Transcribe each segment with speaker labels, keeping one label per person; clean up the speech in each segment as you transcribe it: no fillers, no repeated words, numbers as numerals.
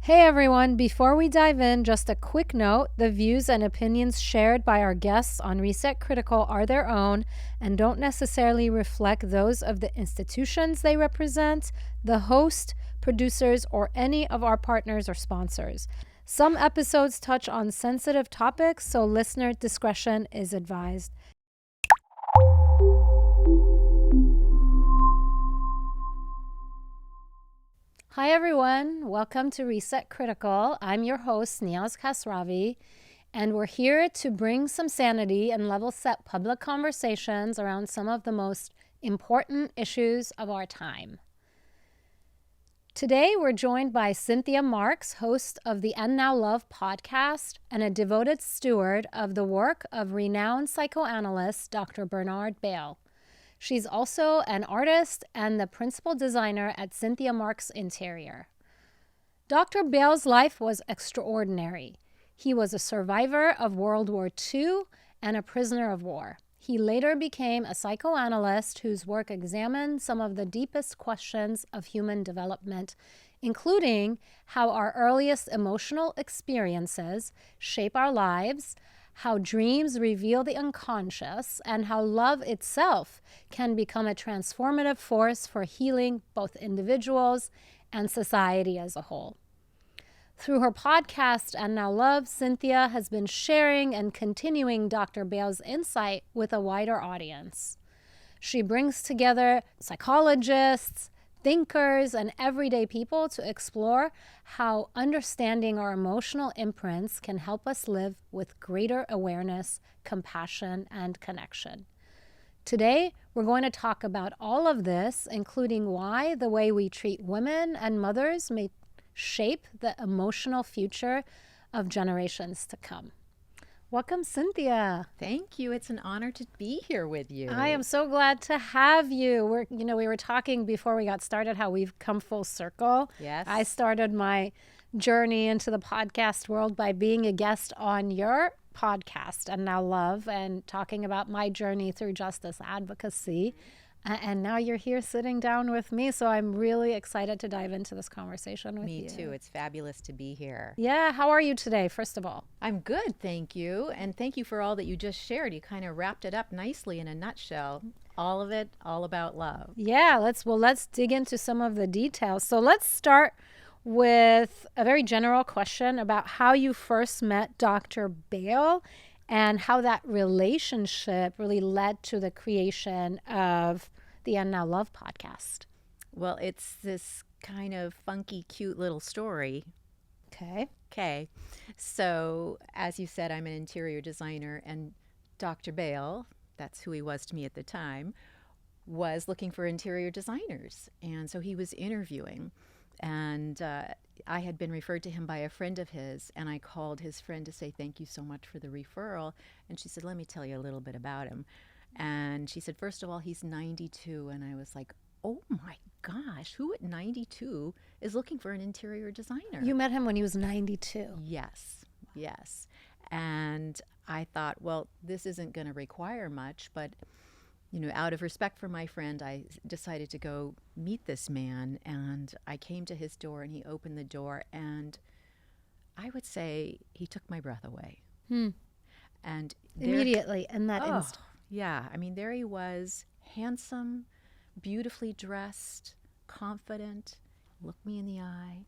Speaker 1: Hey everyone, before we dive in, just a quick note. The views and opinions shared by our guests on Reset Critical are their own and don't necessarily reflect those of the institutions they represent, the host, producers, or any of our partners or sponsors. Some episodes touch on sensitive topics, so listener discretion is advised. Hi everyone, welcome to Reset Critical. I'm your host, Niaz Kasravi, and we're here to bring some sanity and level set public conversations around some of the most important issues of our time. Today, we're joined by Cynthia Marks, host of the And Now Love podcast and a devoted steward of the work of renowned psychoanalyst Dr. Bernard Bail. She's also an artist and the principal designer at Cynthia Marks Interior. Dr. Bail's life was extraordinary. He was a survivor of World War II and a prisoner of war. He later became a psychoanalyst whose work examined some of the deepest questions of human development, including how our earliest emotional experiences shape our lives, how dreams reveal the unconscious, and how love itself can become a transformative force for healing both individuals and society as a whole. Through her podcast, And Now Love, Cynthia has been sharing and continuing Dr. Bail's insight with a wider audience. She brings together psychologists, thinkers, and everyday people to explore how understanding our emotional imprints can help us live with greater awareness, compassion, and connection. Today, we're going to talk about all of this, including why the way we treat women and mothers may shape the emotional future of generations to come. Welcome, Cynthia.
Speaker 2: Thank you. It's an honor to be here with you.
Speaker 1: I am so glad to have you. We were talking before we got started how we've come full circle.
Speaker 2: Yes.
Speaker 1: I started my journey into the podcast world by being a guest on your podcast, And Now Love, and talking about my journey through justice advocacy. And now you're here sitting down with me, so I'm really excited to dive into this conversation with you.
Speaker 2: Me too. It's fabulous to be here.
Speaker 1: Yeah, how are you today, first of all?
Speaker 2: I'm good, thank you. And thank you for all that you just shared. You kind of wrapped it up nicely in a nutshell. All of it, all about love.
Speaker 1: Yeah, let's dig into some of the details. So let's start with a very general question about how you first met Dr. Bail and how that relationship really led to the creation of the And Now Love podcast.
Speaker 2: Well, it's this kind of funky, cute little story.
Speaker 1: Okay.
Speaker 2: So, as you said, I'm an interior designer, and Dr. Bail, that's who he was to me at the time, was looking for interior designers. And so he was interviewing. And I had been referred to him by a friend of his, and I called his friend to say thank you so much for the referral. And she said, let me tell you a little bit about him. And she said, first of all, he's 92. And I was like, oh my gosh, who at 92 is looking for an interior designer?
Speaker 1: You met him when he was 92.
Speaker 2: Yes. And I thought, well, this isn't going to require much, but out of respect for my friend, I decided to go meet this man, and I came to his door, and he opened the door, and I would say he took my breath away. And
Speaker 1: Immediately in that instant.
Speaker 2: Yeah, I mean, there he was, handsome, beautifully dressed, confident, looked me in the eye,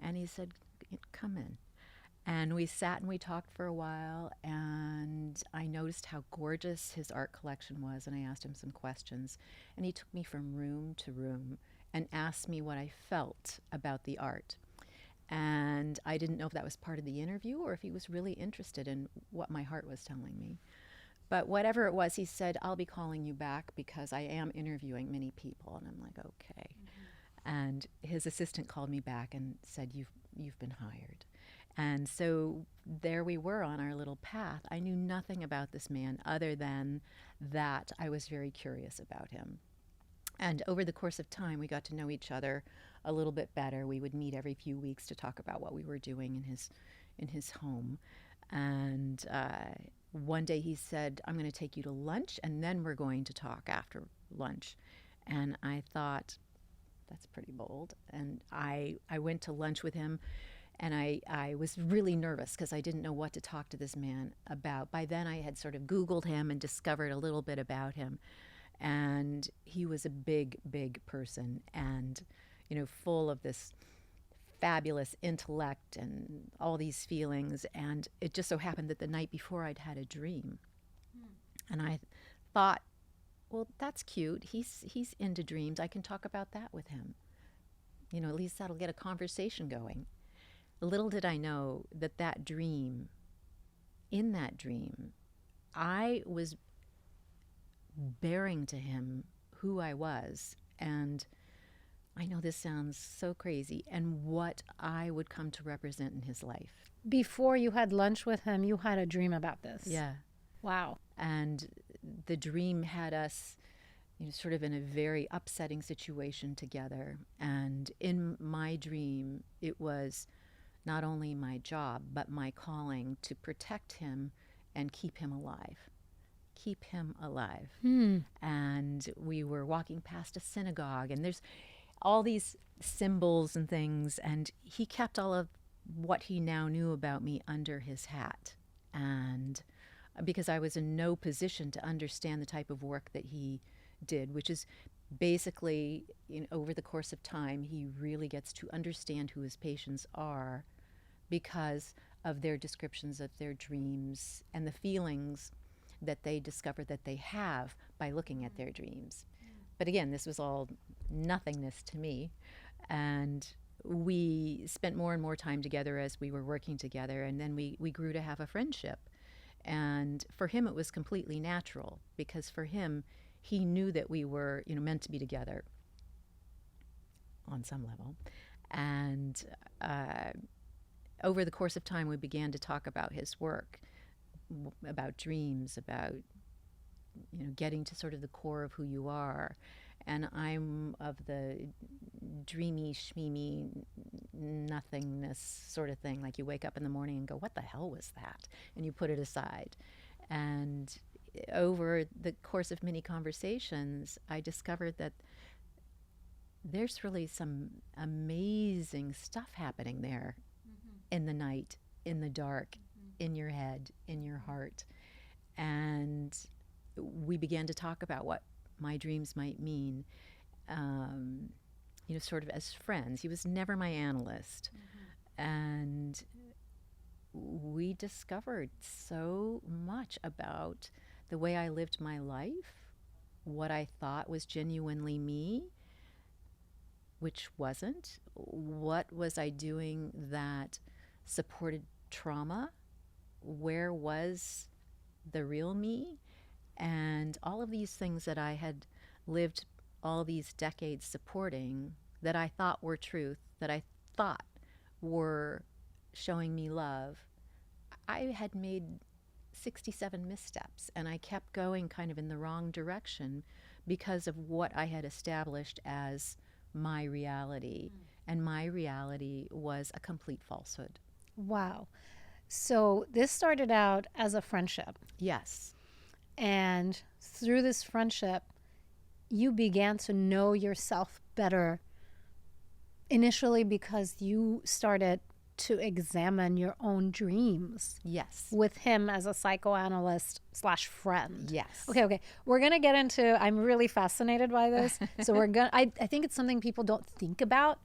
Speaker 2: and he said, come in. And we sat and we talked for a while, and I noticed how gorgeous his art collection was, and I asked him some questions. And he took me from room to room and asked me what I felt about the art. And I didn't know if that was part of the interview or if he was really interested in what my heart was telling me. But whatever it was, he said, I'll be calling you back because I am interviewing many people. And I'm like, okay. And his assistant called me back and said, you've been hired. And so there we were on our little path. I knew nothing about this man other than that I was very curious about him. And over the course of time, we got to know each other a little bit better. We would meet every few weeks to talk about what we were doing in his home. And one day he said, I'm going to take you to lunch, and then we're going to talk after lunch. And I thought, that's pretty bold. And I went to lunch with him. And I was really nervous because I didn't know what to talk to this man about. By then, I had sort of Googled him and discovered a little bit about him. And he was a big, big person and, full of this fabulous intellect and all these feelings. And it just so happened that the night before I'd had a dream. And I thought, well, that's cute. He's into dreams. I can talk about that with him. At least that'll get a conversation going. Little did I know that dream, in that dream, I was bearing to him who I was. And I know this sounds so crazy, and what I would come to represent in his life.
Speaker 1: Before you had lunch with him, you had a dream about this.
Speaker 2: Yeah.
Speaker 1: Wow.
Speaker 2: And the dream had us, sort of in a very upsetting situation together. And in my dream, it was not only my job, but my calling to protect him and keep him alive. Keep him alive. And we were walking past a synagogue, and there's all these symbols and things, and he kept all of what he now knew about me under his hat. And because I was in no position to understand the type of work that he did, which is basically, over the course of time, he really gets to understand who his patients are because of their descriptions of their dreams and the feelings that they discover that they have by looking at their dreams. But again, this was all nothingness to me. And we spent more and more time together as we were working together, and then we grew to have a friendship. And for him, it was completely natural, because for him, he knew that we were, meant to be together on some level. And over the course of time, we began to talk about his work, about dreams, about, getting to sort of the core of who you are. And I'm of the dreamy, schmeamy, nothingness sort of thing. Like you wake up in the morning and go, what the hell was that? And you put it aside. And over the course of many conversations, I discovered that there's really some amazing stuff happening there in the night, in the dark, in your head, in your heart. And we began to talk about what my dreams might mean, sort of as friends. He was never my analyst. And we discovered so much about the way I lived my life, what I thought was genuinely me, which wasn't. What was I doing that supported trauma? Where was the real me? And all of these things that I had lived all these decades supporting, that I thought were truth, that I thought were showing me love, I had made 67 missteps, and I kept going kind of in the wrong direction because of what I had established as my reality. And my reality was a complete falsehood.
Speaker 1: Wow. So this started out as a friendship.
Speaker 2: Yes.
Speaker 1: And through this friendship, you began to know yourself better, initially because you started to examine your own dreams.
Speaker 2: Yes.
Speaker 1: With him as a psychoanalyst / friend.
Speaker 2: Yes.
Speaker 1: Okay. We're going to get into, I'm really fascinated by this. So I think it's something people don't think about.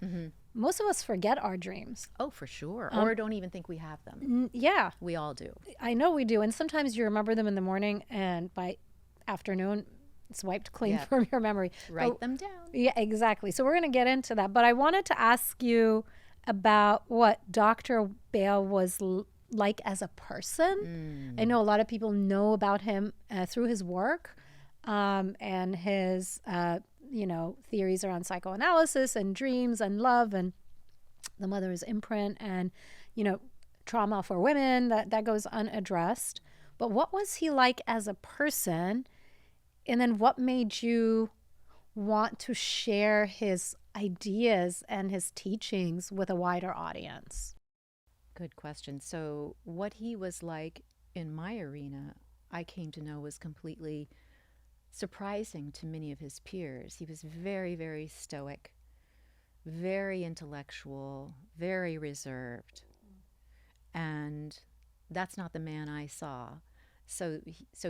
Speaker 1: Most of us forget our dreams.
Speaker 2: Oh, for sure. Or don't even think we have them.
Speaker 1: Yeah.
Speaker 2: We all do.
Speaker 1: I know we do. And sometimes you remember them in the morning, and by afternoon, it's wiped clean from your memory.
Speaker 2: Write them down.
Speaker 1: Yeah, exactly. So we're going to get into that. But I wanted to ask you about what Dr. Bale was like as a person. I know a lot of people know about him through his work and his theories around psychoanalysis and dreams and love and the mother's imprint and, trauma for women, that goes unaddressed. But what was he like as a person? And then what made you want to share his ideas and his teachings with a wider audience?
Speaker 2: Good question. So what he was like in my arena, I came to know was completely surprising to many of his peers. He was very, very stoic, very intellectual, very reserved. And that's not the man I saw. So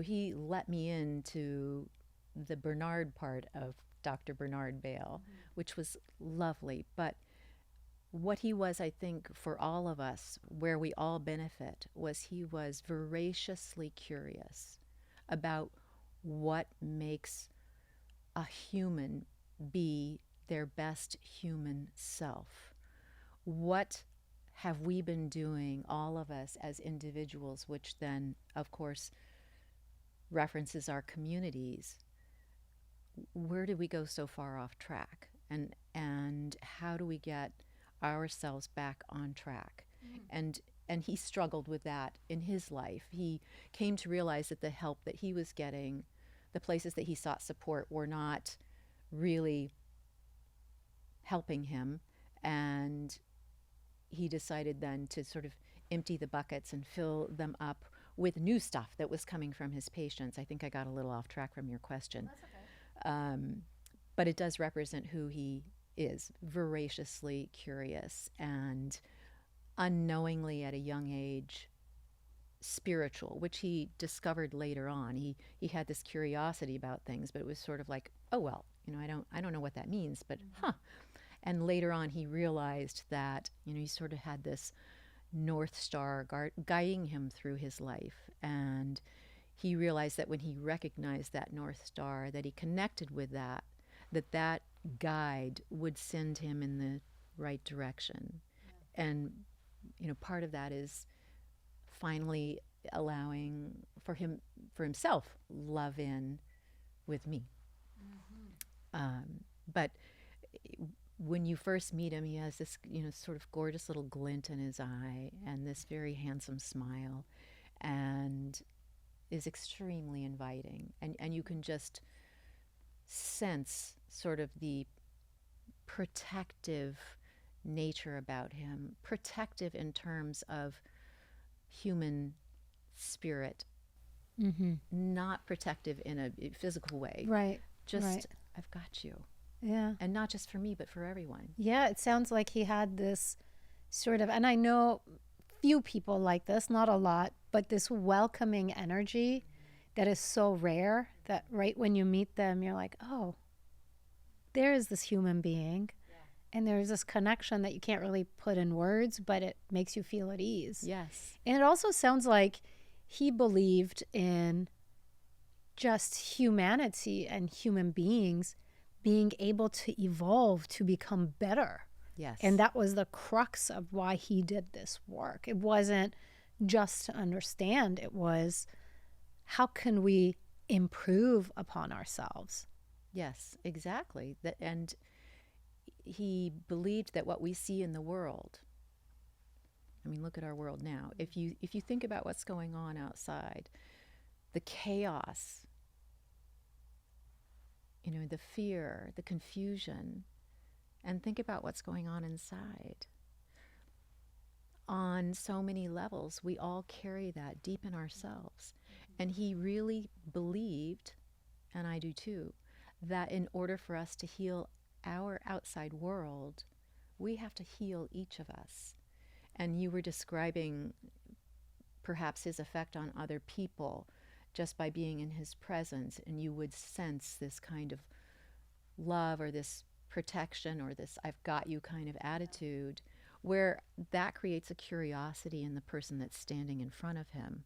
Speaker 2: he let me into the Bernard part of Dr. Bernard Bale, which was lovely. But what he was, I think, for all of us, where we all benefit, was he was voraciously curious about what makes a human be their best human self. What have we been doing, all of us as individuals, which then, of course, references our communities? Where did we go so far off track? And how do we get ourselves back on track? And he struggled with that in his life. He came to realize that the help that he was getting, the places that he sought support, were not really helping him. And he decided then to sort of empty the buckets and fill them up with new stuff that was coming from his patients. I think I got a little off track from your question.
Speaker 1: That's okay.
Speaker 2: But it does represent who he is, voraciously curious and unknowingly at a young age spiritual, which he discovered later on. He had this curiosity about things, but it was sort of like, oh well, I don't know what that means, but And later on, he realized that, he sort of had this North Star guiding him through his life. And he realized that when he recognized that North Star, that he connected with that guide would send him in the right direction. Yeah. And, part of that is finally allowing for himself, love in with me. But when you first meet him, he has this, sort of gorgeous little glint in his eye and this very handsome smile, and is extremely inviting. And you can just sense sort of the protective nature about him, protective in terms of human spirit, not protective in a physical way.
Speaker 1: Right.
Speaker 2: Just,
Speaker 1: right.
Speaker 2: I've got you.
Speaker 1: Yeah.
Speaker 2: And not just for me, but for everyone.
Speaker 1: Yeah, it sounds like he had this sort of, and I know few people like this, not a lot, but this welcoming energy that is so rare that right when you meet them, you're like, oh, there is this human being. Yeah. And there's this connection that you can't really put in words, but it makes you feel at ease.
Speaker 2: Yes.
Speaker 1: And it also sounds like he believed in just humanity and human beings being able to evolve to become better.
Speaker 2: Yes.
Speaker 1: And that was the crux of why he did this work. It wasn't just to understand, it was how can we improve upon ourselves?
Speaker 2: Yes, exactly. And he believed that what we see in the world, look at our world now. If you think about what's going on outside, the chaos, the fear, the confusion, and think about what's going on inside. On so many levels, we all carry that deep in ourselves. And he really believed, and I do too, that in order for us to heal our outside world, we have to heal each of us. And you were describing perhaps his effect on other people just by being in his presence, and you would sense this kind of love or this protection or this I've got you kind of attitude, where that creates a curiosity in the person that's standing in front of him.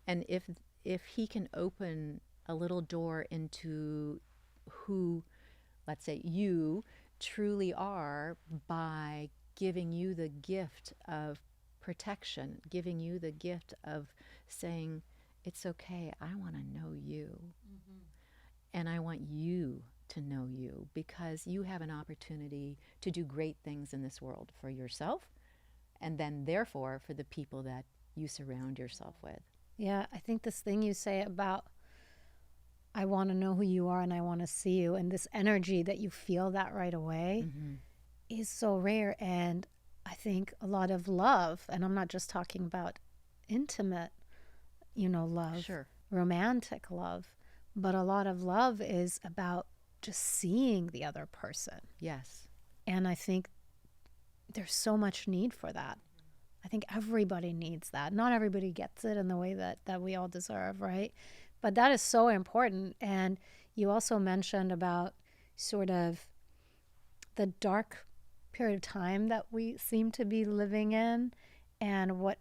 Speaker 2: And if he can open a little door into who, let's say, you truly are by giving you the gift of protection, giving you the gift of saying, it's okay, I want to know you. And I want you to know you, because you have an opportunity to do great things in this world for yourself, and then therefore for the people that you surround yourself with.
Speaker 1: Yeah, I think this thing you say about I want to know who you are and I want to see you, and this energy that you feel that right away is so rare. And I think a lot of love, and I'm not just talking about intimate, love,
Speaker 2: Sure,
Speaker 1: romantic love, but a lot of love is about just seeing the other person.
Speaker 2: yes,
Speaker 1: And I think there's so much need for that. I think everybody needs that. Not everybody gets it in the way that we all deserve, right? But that is so important. And you also mentioned about sort of the dark period of time that we seem to be living in, and what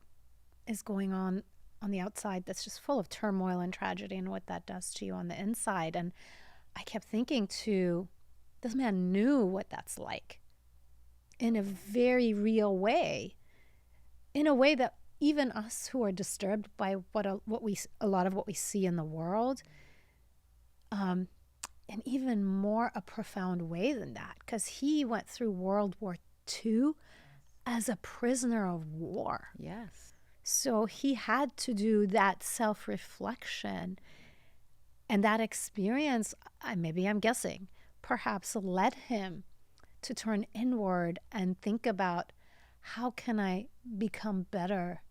Speaker 1: is going on the outside that's just full of turmoil and tragedy, and what that does to you on the inside. And I kept thinking too, this man knew what that's like in a very real way, in a way that even us who are disturbed by a lot of what we see in the world, and even more a profound way than that, because he went through World War II as a prisoner of war.
Speaker 2: Yes.
Speaker 1: So he had to do that self-reflection, and that experience, maybe I'm guessing, perhaps led him to turn inward and think about, how can I become better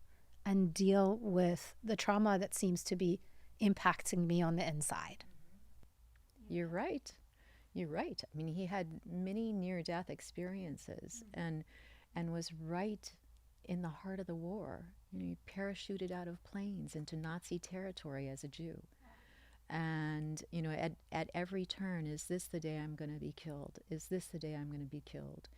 Speaker 1: and deal with the trauma that seems to be impacting me on the inside?
Speaker 2: You're right. You're right. I mean, he had many near-death experiences, and was right in the heart of the war. You know, he parachuted out of planes into Nazi territory as a Jew. And, you know, at every turn, is this the day I'm going to be killed? Is this the day I'm going to be killed?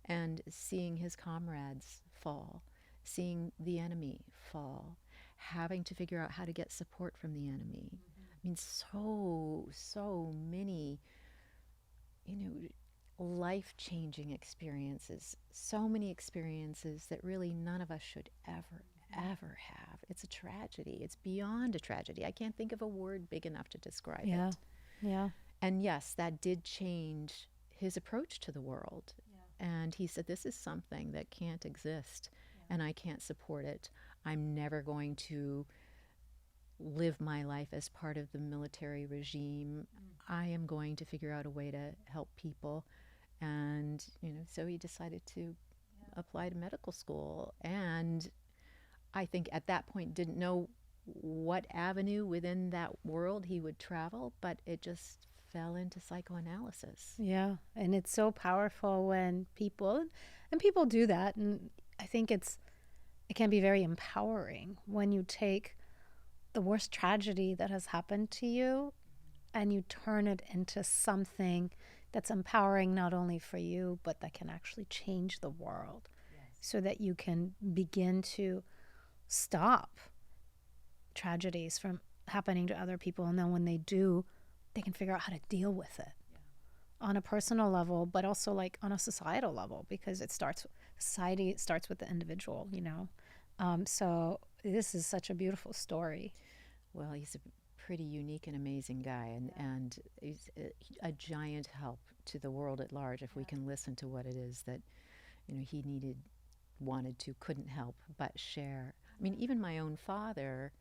Speaker 2: And seeing his comrades fall, seeing the enemy fall, having to figure out how to get support from the enemy. I mean, so many, you know, life-changing experiences, so many experiences that really none of us should ever have. It's a tragedy. It's beyond a tragedy. I can't think of a word big enough to describe it.
Speaker 1: Yeah.
Speaker 2: And yes, that did change his approach to the world. Yeah. And he said, this is something that can't exist, and I can't support it. I'm never going to live my life as part of the military regime. I am going to figure out a way to help people. And, you know, so he decided to apply to medical school. And I think at that point didn't know what avenue within that world he would travel, but it just fell into psychoanalysis.
Speaker 1: Yeah. And it's so powerful when people do that. And I think it can be very empowering when you take the worst tragedy that has happened to you and you turn it into something that's empowering, not only for you, but that can actually change the world. Yes. So that you can begin to stop tragedies from happening to other people. And then when they do, they can figure out how to deal with it on a personal level, but also like on a societal level, because society starts with the individual, you know. So this is such a beautiful story.
Speaker 2: Well, he's a pretty unique and amazing guy, and he's a giant help to the world at large if we can listen to what it is that, you know, he wanted to, couldn't help but share. I mean, even my own father,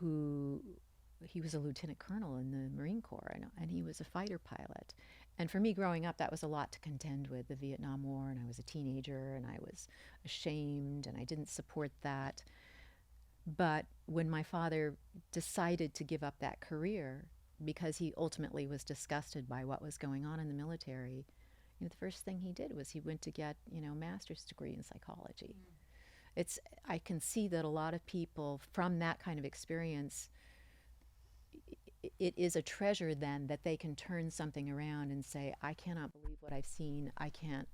Speaker 2: he was a lieutenant colonel in the Marine Corps, and he was a fighter pilot. And for me growing up, that was a lot to contend with, the Vietnam War, and I was a teenager, and I was ashamed, and I didn't support that. But when my father decided to give up that career because he ultimately was disgusted by what was going on in the military, you know, the first thing he did was he went to get, you know, a master's degree in psychology. I can see that a lot of people from that kind of experience, it is a treasure then that they can turn something around and say, I cannot believe what I've seen. I can't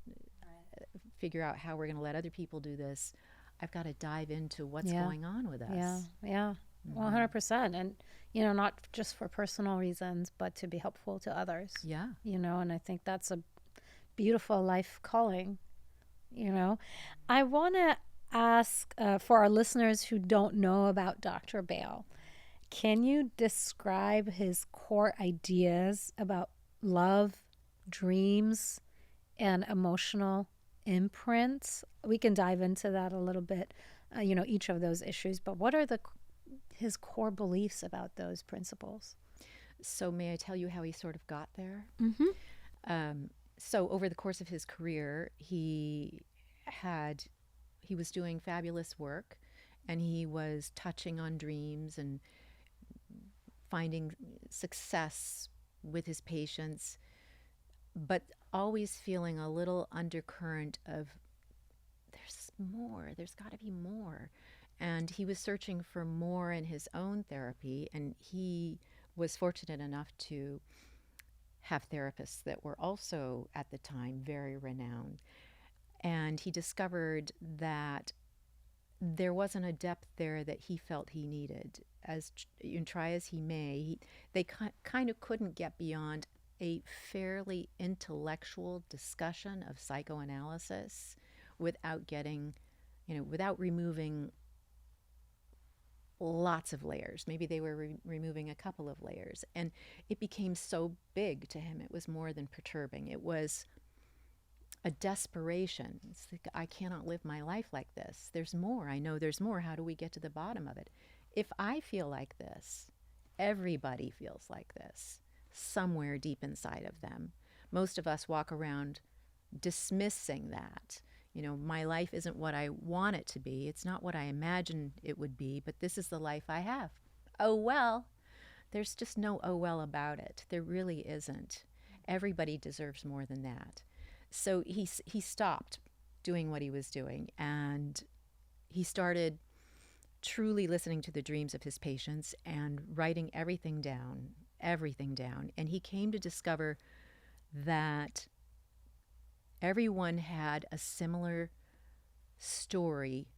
Speaker 2: figure out how we're going to let other people do this. I've got to dive into what's going on with us.
Speaker 1: Yeah. 100%. And, you know, not just for personal reasons, but to be helpful to others.
Speaker 2: Yeah.
Speaker 1: You know, and I think that's a beautiful life calling, you know. I want to ask, for our listeners who don't know about Dr. Bale, can you describe his core ideas about love, dreams, and emotional imprints? We can dive into that a little bit, you know, each of those issues, but what are his core beliefs about those principles?
Speaker 2: So may I tell you how he sort of got there?
Speaker 1: Mm-hmm.
Speaker 2: So over the course of his career, he was doing fabulous work, and he was touching on dreams and finding success with his patients. But always feeling a little undercurrent of there's more, there's got to be more. And he was searching for more in his own therapy, and he was fortunate enough to have therapists that were also at the time very renowned. And he discovered that there wasn't a depth there that he felt he needed. As try as he may, they kind of couldn't get beyond a fairly intellectual discussion of psychoanalysis without getting, without removing lots of layers. Maybe they were removing a couple of layers. And it became so big to him, it was more than perturbing. It was a desperation. It's like, I cannot live my life like this. There's more. I know there's more. How do we get to the bottom of it? If I feel like this, everybody feels like this somewhere deep inside of them. Most of us walk around dismissing that. My life isn't what I want it to be. It's not what I imagine it would be, but this is the life I have. Oh, well. There's just no oh, well about it. There really isn't. Everybody deserves more than that. So he stopped doing what he was doing, and he started truly listening to the dreams of his patients and writing everything down. And he came to discover that everyone had a similar story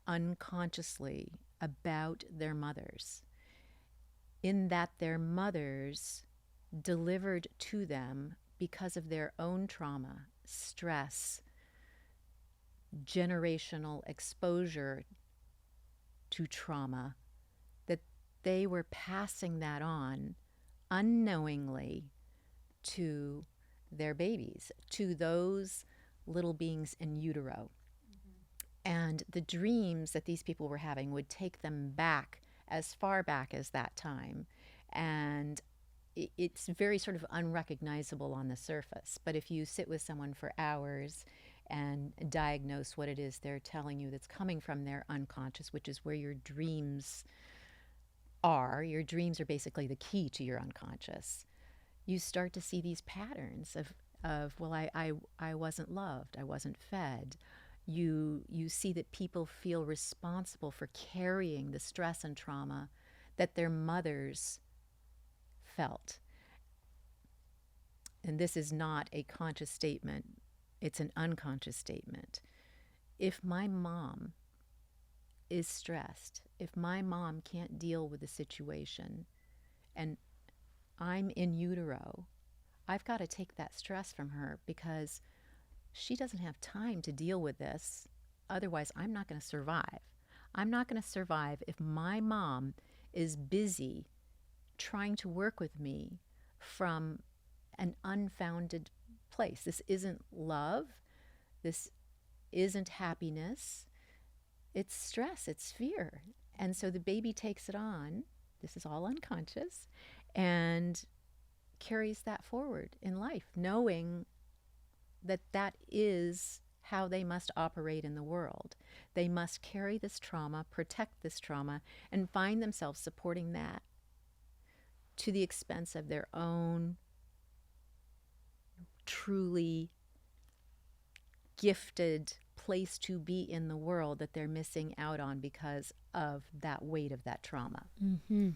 Speaker 2: unconsciously about their mothers, in that their mothers delivered to them because of their own trauma, stress, generational exposure to trauma, that they were passing that on unknowingly to their babies, to those little beings in utero. And the dreams that these people were having would take them back as far back as that time. And it's very sort of unrecognizable on the surface. But if you sit with someone for hours and diagnose what it is they're telling you that's coming from their unconscious, which is where your dreams are basically the key to your unconscious, you start to see these patterns of well, I wasn't loved, I wasn't fed. You see that people feel responsible for carrying the stress and trauma that their mothers felt. And this is not a conscious statement, it's an unconscious statement. If my mom is stressed, if my mom can't deal with the situation, and I'm in utero, I've got to take that stress from her, because she doesn't have time to deal with this. Otherwise, I'm not going to survive. I'm not going to survive if my mom is busy trying to work with me from an unfounded place. This isn't love. This isn't happiness. It's stress. It's fear. And so the baby takes it on. This is all unconscious, and carries that forward in life, knowing that that is how they must operate in the world. They must carry this trauma, protect this trauma, and find themselves supporting that to the expense of their own truly gifted place to be in the world that they're missing out on because of that weight of that trauma.
Speaker 1: Mm-hmm.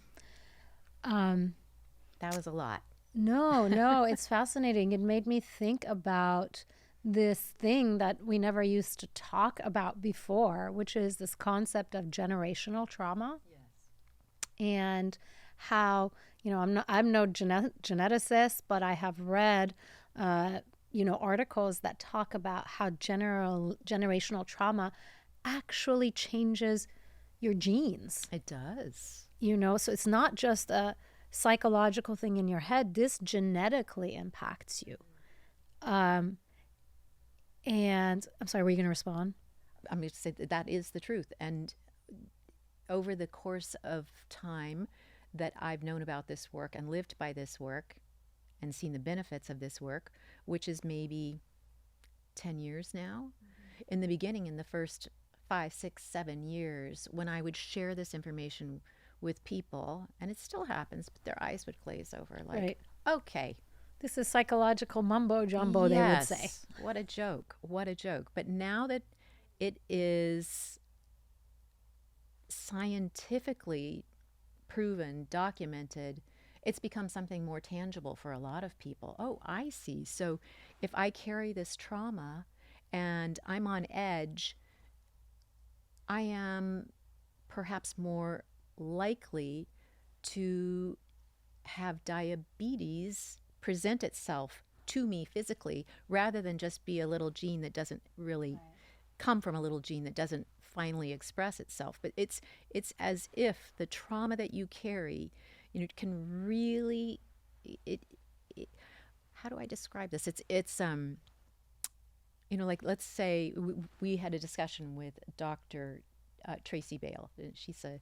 Speaker 2: That was a lot.
Speaker 1: No, it's fascinating. It made me think about this thing that we never used to talk about before, which is this concept of generational trauma.
Speaker 2: Yes.
Speaker 1: And how, I'm no geneticist, but I have read, articles that talk about how generational trauma actually changes your genes.
Speaker 2: It does.
Speaker 1: So it's not just a psychological thing in your head. This genetically impacts you. And I'm sorry, were you going to respond?
Speaker 2: I'm going to say that is the truth. And over the course of time that I've known about this work and lived by this work and seen the benefits of this work, which is maybe 10 years now, in the beginning, in the first 5, 6, 7 years, when I would share this information with people, and it still happens, but their eyes would glaze over like,
Speaker 1: right.
Speaker 2: Okay,
Speaker 1: This is psychological mumbo jumbo, they would say.
Speaker 2: Yes. What a joke. What a joke. But now that it is scientifically proven, documented, it's become something more tangible for a lot of people. Oh, I see. So if I carry this trauma and I'm on edge, I am perhaps more likely to have diabetes present itself to me physically rather than just be a little gene that doesn't really come from a little gene that doesn't finally express itself. But it's as if the trauma that you carry, can really it how do I describe this? It's like let's say we had a discussion with Dr. Tracy Bale. She's a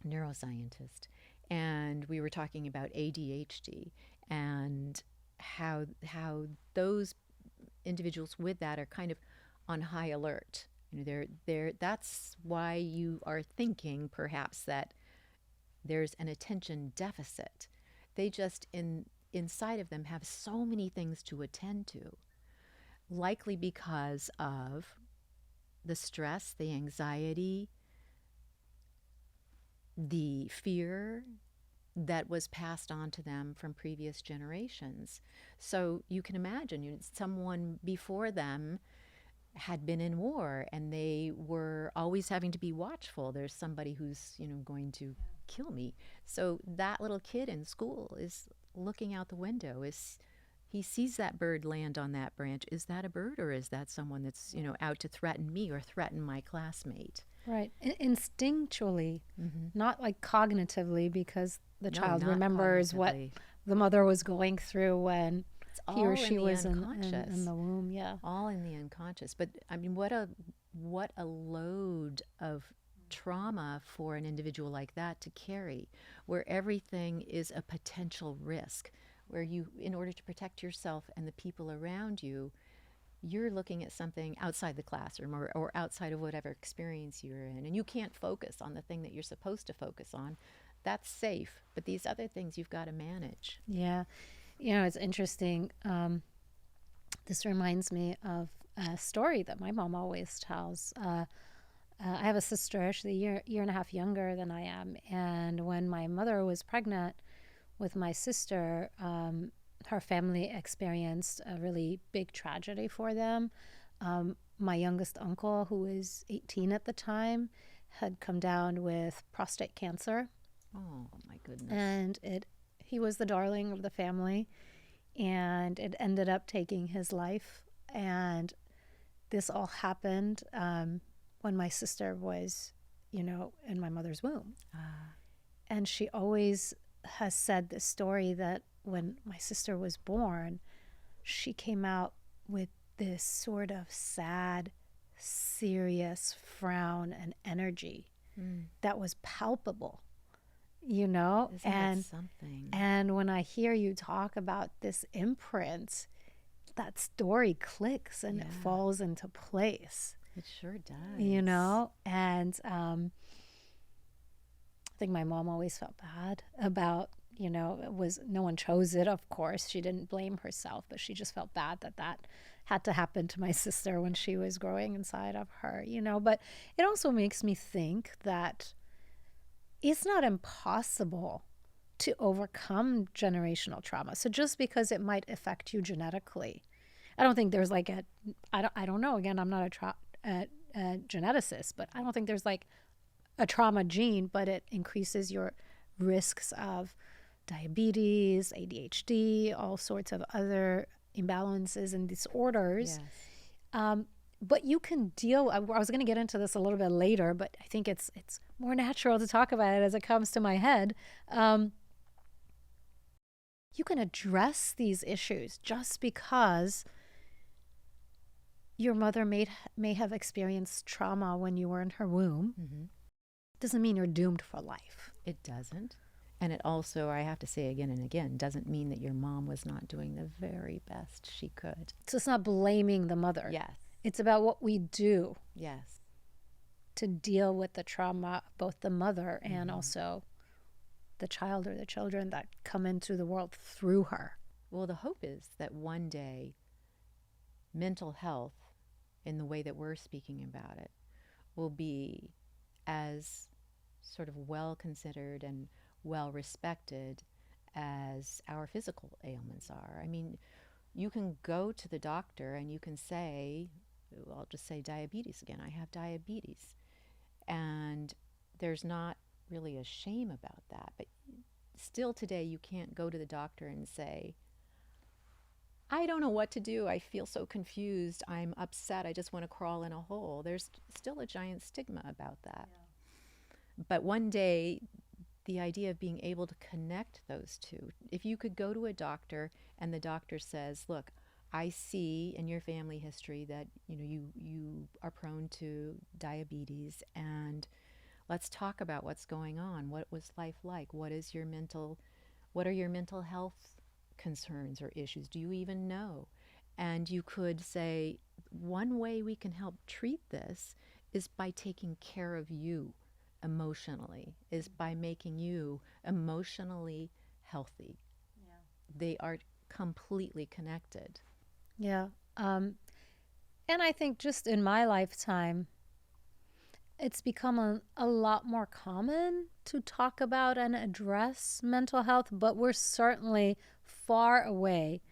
Speaker 2: neuroscientist, and we were talking about ADHD and how those individuals with that are kind of on high alert. They're that's why you are thinking perhaps that there's an attention deficit. They just inside of them have so many things to attend to, likely because of the stress, the anxiety, the fear that was passed on to them from previous generations. So you can imagine, someone before them had been in war and they were always having to be watchful. There's somebody who's, going to kill me. So that little kid in school is looking out the window. He sees that bird land on that branch. Is that a bird, or is that someone that's, out to threaten me or threaten my classmate?
Speaker 1: Right. Instinctually, not like cognitively, because the child
Speaker 2: not
Speaker 1: remembers what
Speaker 2: cognitively.
Speaker 1: the mother was going through when
Speaker 2: It's
Speaker 1: he or
Speaker 2: all
Speaker 1: she
Speaker 2: in the
Speaker 1: was in
Speaker 2: unconscious.
Speaker 1: the womb. Yeah.
Speaker 2: All in the unconscious. But I mean, what a load of trauma for an individual like that to carry, where everything is a potential risk, where you, in order to protect yourself and the people around you, you're looking at something outside the classroom or outside of whatever experience you're in, and you can't focus on the thing that you're supposed to focus on. That's safe, but these other things you've got to manage.
Speaker 1: Yeah. It's interesting. This reminds me of a story that my mom always tells. I have a sister. She's a year and a half younger than I am. And when my mother was pregnant with my sister, her family experienced a really big tragedy for them. My youngest uncle, who was 18 at the time, had come down with prostate cancer.
Speaker 2: Oh, my goodness.
Speaker 1: And he was the darling of the family, and it ended up taking his life. And this all happened when my sister was, in my mother's womb. And she always has said this story that when my sister was born, she came out with this sort of sad, serious frown and energy that was palpable,
Speaker 2: Isn't
Speaker 1: and
Speaker 2: that something?
Speaker 1: and when I hear you talk about this imprint, that story clicks and it falls into place.
Speaker 2: It sure does.
Speaker 1: And I think my mom always felt bad about, it was, no one chose it, of course. She didn't blame herself, but she just felt bad that had to happen to my sister when she was growing inside of her, But it also makes me think that it's not impossible to overcome generational trauma. So just because it might affect you genetically, I don't think there's like I don't know. Again, I'm not a geneticist, but I don't think there's like a trauma gene, but it increases your risks of diabetes, ADHD, all sorts of other imbalances and disorders.
Speaker 2: Yes.
Speaker 1: But you can deal. I was going to get into this a little bit later, but I think it's more natural to talk about it as it comes to my head. You can address these issues just because your mother may have experienced trauma when you were in her womb. Doesn't mean you're doomed for life.
Speaker 2: It doesn't. And it also, I have to say again and again, doesn't mean that your mom was not doing the very best she could.
Speaker 1: So it's not blaming the mother.
Speaker 2: Yes.
Speaker 1: It's about what we do
Speaker 2: Yes.
Speaker 1: to deal with the trauma, both the mother and also the child or the children that come into the world through her.
Speaker 2: Well, the hope is that one day mental health, in the way that we're speaking about it, will be as sort of well considered and well respected as our physical ailments are. I mean, you can go to the doctor and you can say, I'll just say diabetes again, I have diabetes. And there's not really a shame about that. But still today, you can't go to the doctor and say, I don't know what to do. I feel so confused. I'm upset. I just want to crawl in a hole. There's still a giant stigma about that. Yeah. But one day, the idea of being able to connect those two, if you could go to a doctor and the doctor says, look, I see in your family history that you are prone to diabetes, and let's talk about what's going on. What was life like? What are your mental health concerns or issues? Do you even know? And you could say, one way we can help treat this is by taking care of you emotionally, is by making you emotionally healthy. Yeah. They are completely connected.
Speaker 1: Yeah. And I think just in my lifetime, it's become a lot more common to talk about and address mental health, but we're certainly far away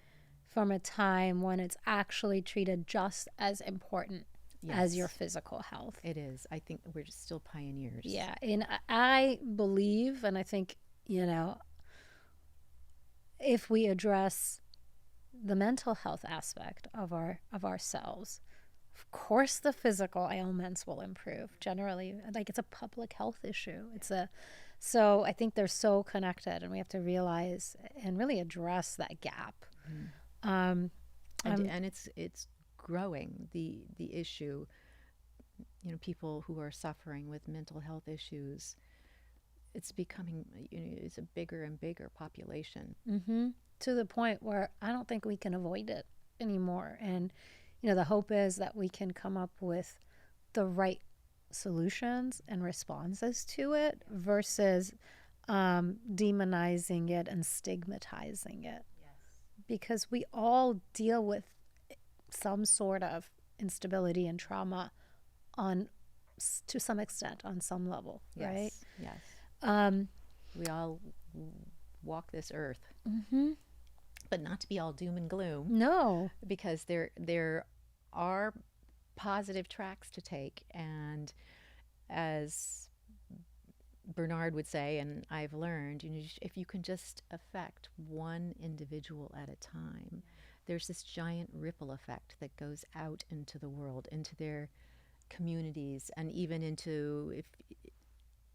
Speaker 1: from a time when it's actually treated just as important as your physical health.
Speaker 2: It is. I think we're just still pioneers.
Speaker 1: Yeah. And I believe, and I think, if we address the mental health aspect of ourselves, of course the physical ailments will improve generally. Like, it's a public health issue. So I think they're so connected, and we have to realize and really address that gap.
Speaker 2: Mm-hmm. And it's growing, the issue. People who are suffering with mental health issues, it's becoming, it's a bigger and bigger population.
Speaker 1: Mm-hmm. To the point where I don't think we can avoid it anymore. And, the hope is that we can come up with the right solutions and responses to it versus demonizing it and stigmatizing it. Yes. Because we all deal with some sort of instability and trauma to some extent, on some level,
Speaker 2: yes.
Speaker 1: right?
Speaker 2: Yes. We all walk this earth.
Speaker 1: Mm-hmm.
Speaker 2: But not to be all doom and gloom.
Speaker 1: No.
Speaker 2: Because there are positive tracks to take. And as Bernard would say, and I've learned, if you can just affect one individual at a time, there's this giant ripple effect that goes out into the world, into their communities, and even into,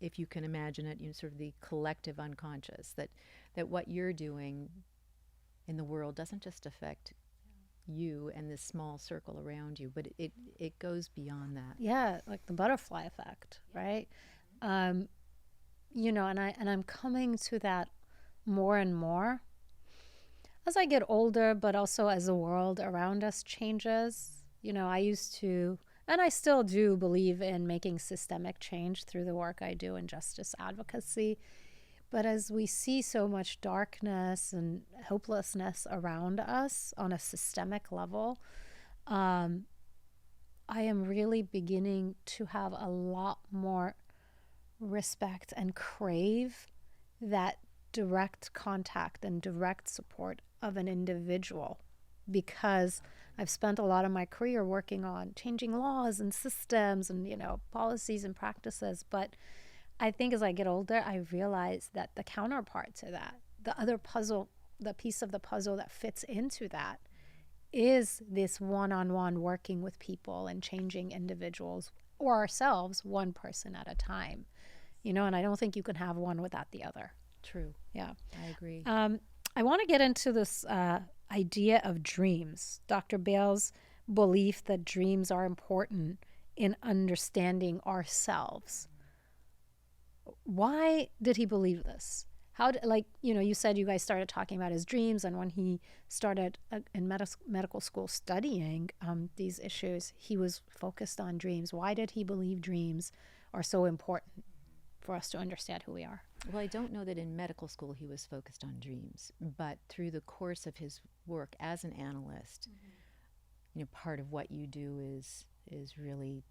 Speaker 2: if you can imagine it, sort of the collective unconscious, that what you're doing in the world doesn't just affect you and this small circle around you, but it goes beyond that.
Speaker 1: Yeah, like the butterfly effect, right? And I'm coming to that more and more as I get older, but also as the world around us changes. I used to, and I still do, believe in making systemic change through the work I do in justice advocacy. But as we see so much darkness and hopelessness around us on a systemic level, I am really beginning to have a lot more respect and crave that direct contact and direct support of an individual, because I've spent a lot of my career working on changing laws and systems and, policies and practices. But I think as I get older, I realize that the counterpart to that, the other puzzle, the piece of the puzzle that fits into that, is this one-on-one working with people and changing individuals or ourselves one person at a time. And I don't think you can have one without the other.
Speaker 2: True.
Speaker 1: Yeah.
Speaker 2: I agree.
Speaker 1: I want to get into this idea of dreams. Dr. Bale's belief that dreams are important in understanding ourselves. Why did he believe this? You said you guys started talking about his dreams, and when he started in medical school studying these issues, he was focused on dreams. Why did he believe dreams are so important for us to understand who we are?
Speaker 2: Well, I don't know that in medical school he was focused on dreams, but through the course of his work as an analyst, part of what you do is really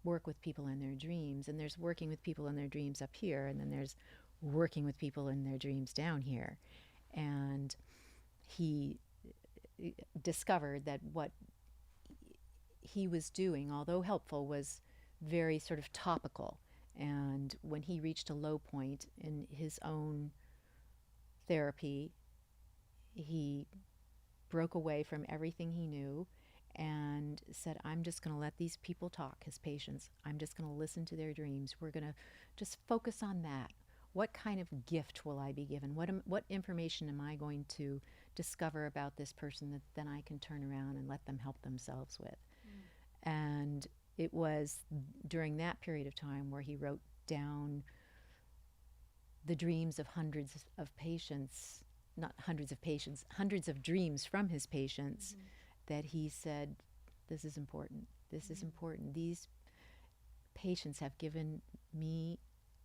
Speaker 2: work with people in their dreams, and there's working with people in their dreams up here, and then there's working with people in their dreams down here. And he discovered that what he was doing, although helpful, was very sort of topical. And when he reached a low point in his own therapy, he broke away from everything he knew and said, I'm just going to let these people talk, his patients. I'm just going to listen to their dreams. We're going to just focus on that. What kind of gift will I be given? What information am I going to discover about this person that then I can turn around and let them help themselves with? And it was during that period of time where he wrote down the dreams of hundreds of patients, not hundreds of patients, hundreds of dreams from his patients, that he said, this is important. This is important. These patients have given me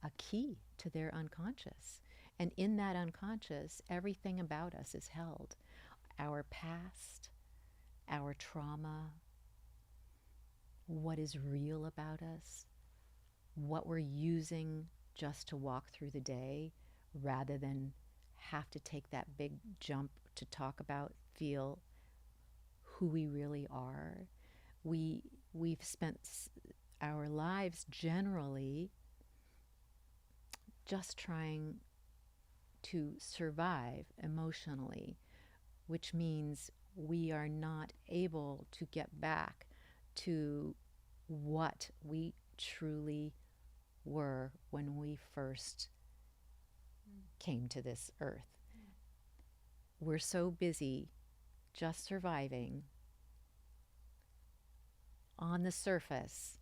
Speaker 2: a key to their unconscious. And in that unconscious, everything about us is held. Our past, our trauma, what is real about us, what we're using just to walk through the day rather than have to take that big jump to talk about, feel who we really are. We've spent our lives generally just trying to survive emotionally, which means we are not able to get back to what we truly were when we first came to this earth. We're so busy just surviving on the surface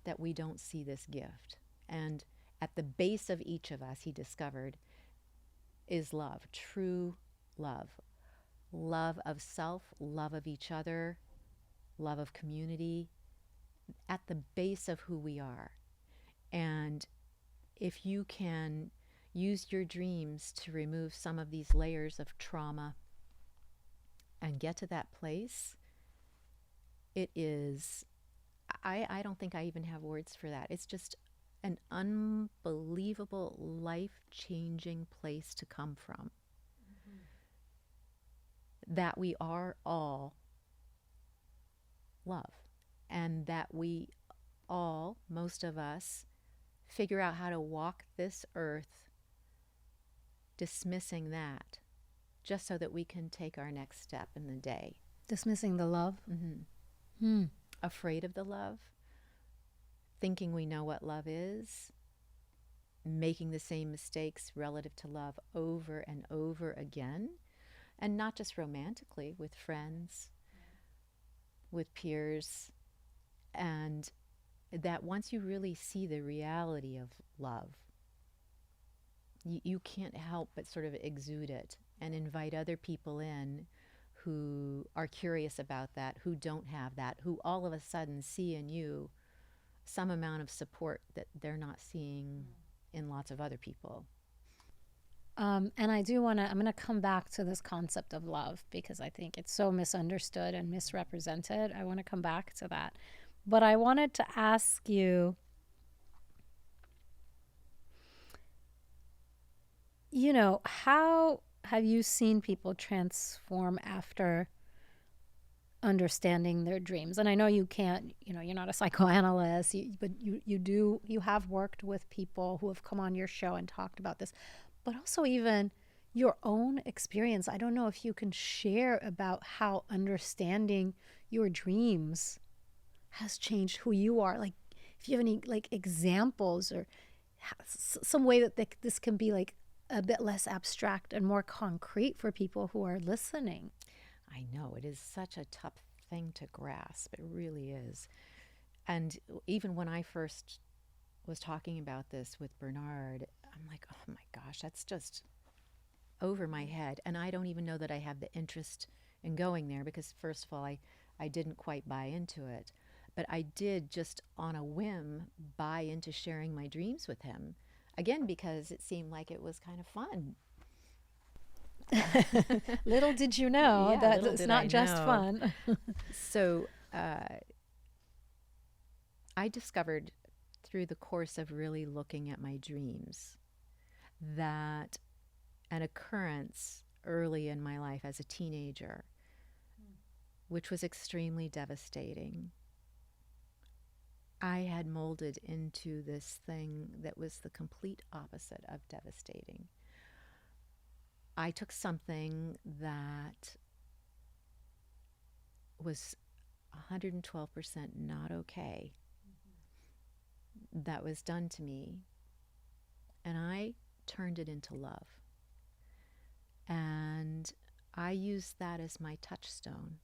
Speaker 2: that we don't see this gift. And at the base of each of us, he discovered, is love, true love. Love of self, love of each other, love of community, at the base of who we are. And if you can use your dreams to remove some of these layers of trauma and get to that place, it is, I don't think I even have words for that. It's just an unbelievable, life-changing place to come from. That we are all love, and that we all, most of us, figure out how to walk this earth dismissing that, just so that we can take our next step in the day.
Speaker 1: Dismissing the love?
Speaker 2: Afraid of the love, thinking we know what love is, making the same mistakes relative to love over and over again, and not just romantically, with friends, with peers, and that once you really see the reality of love, you can't help but sort of exude it and invite other people in who are curious about that, who don't have that, who all of a sudden see in you some amount of support that they're not seeing in lots of other people.
Speaker 1: And I'm going to come back to this concept of love because I think it's so misunderstood and misrepresented. I want to come back to that. But I wanted to ask you, how have you seen people transform after understanding their dreams? And I know you can't, you're not a psychoanalyst, but you have worked with people who have come on your show and talked about this, but also even your own experience. I don't know if you can share about how understanding your dreams has changed who you are. Like, if you have any examples or some way that this can be a bit less abstract and more concrete for people who are listening.
Speaker 2: I know, it is such a tough thing to grasp. It really is. And even when I first was talking about this with Bernard, I'm like, oh my gosh, that's just over my head. And I don't even know that I have the interest in going there because, first of all, I didn't quite buy into it. But I did, just on a whim, buy into sharing my dreams with him. again, because it seemed like it was kind of fun.
Speaker 1: Little did you know
Speaker 2: Yeah,
Speaker 1: that
Speaker 2: little
Speaker 1: it's
Speaker 2: did
Speaker 1: not
Speaker 2: I
Speaker 1: just
Speaker 2: know.
Speaker 1: fun.
Speaker 2: So I discovered through the course of really looking at my dreams that an occurrence early in my life as a teenager, which was extremely devastating, I had molded into this thing that was the complete opposite of devastating. I took something that was 112% not okay, that was done to me, and I turned it into love. And I used that as my touchstone.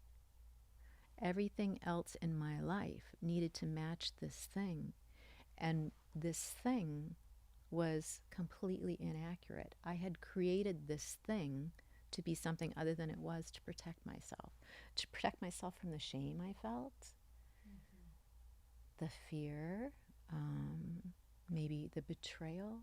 Speaker 2: Everything else in my life needed to match this thing. And this thing was completely inaccurate. I had created this thing to be something other than it was, to protect myself from the shame I felt, the fear, maybe the betrayal,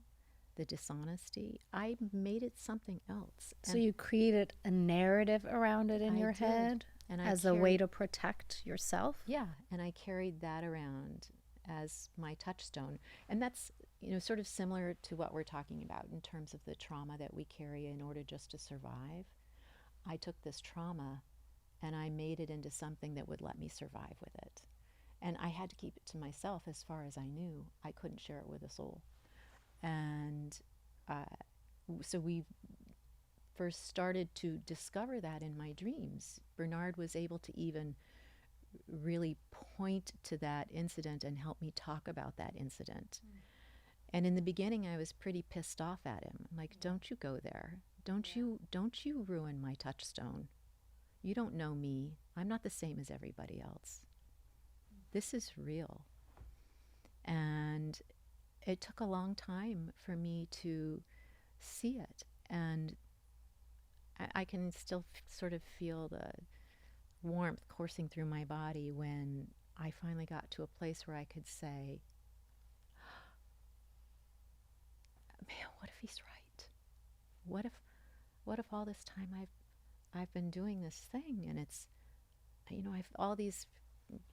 Speaker 2: the dishonesty. I made it something else.
Speaker 1: So you created a narrative around it in
Speaker 2: I
Speaker 1: your
Speaker 2: did.
Speaker 1: head
Speaker 2: And
Speaker 1: as a way to protect yourself?
Speaker 2: Yeah, and I carried that around as my touchstone. And that's, sort of similar to what we're talking about in terms of the trauma that we carry in order just to survive. I took this trauma and I made it into something that would let me survive with it. And I had to keep it to myself as far as I knew. I couldn't share it with a soul. And so we first started to discover that in my dreams. Bernard was able to even really point to that incident and help me talk about that incident. And in the beginning, I was pretty pissed off at him. Like, don't you go there. Don't you ruin my touchstone. You don't know me. I'm not the same as everybody else. This is real. And it took a long time for me to see it. And I can still sort of feel the warmth coursing through my body when I finally got to a place where I could say, man, what if he's right? What if all this time I've been doing this thing, and it's, I've all these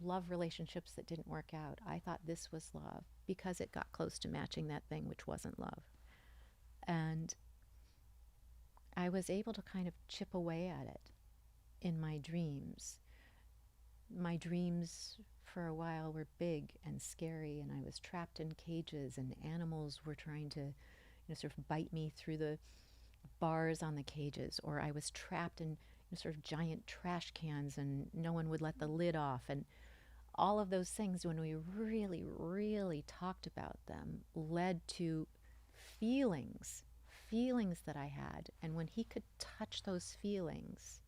Speaker 2: love relationships that didn't work out. I thought this was love because it got close to matching that thing which wasn't love. And I was able to kind of chip away at it in my dreams. My dreams for a while were big and scary, and I was trapped in cages, and animals were trying to sort of bite me through the bars on the cages, or I was trapped in sort of giant trash cans and no one would let the lid off. And all of those things, when we really, really talked about them, led to feelings that I had. And when he could touch those feelings,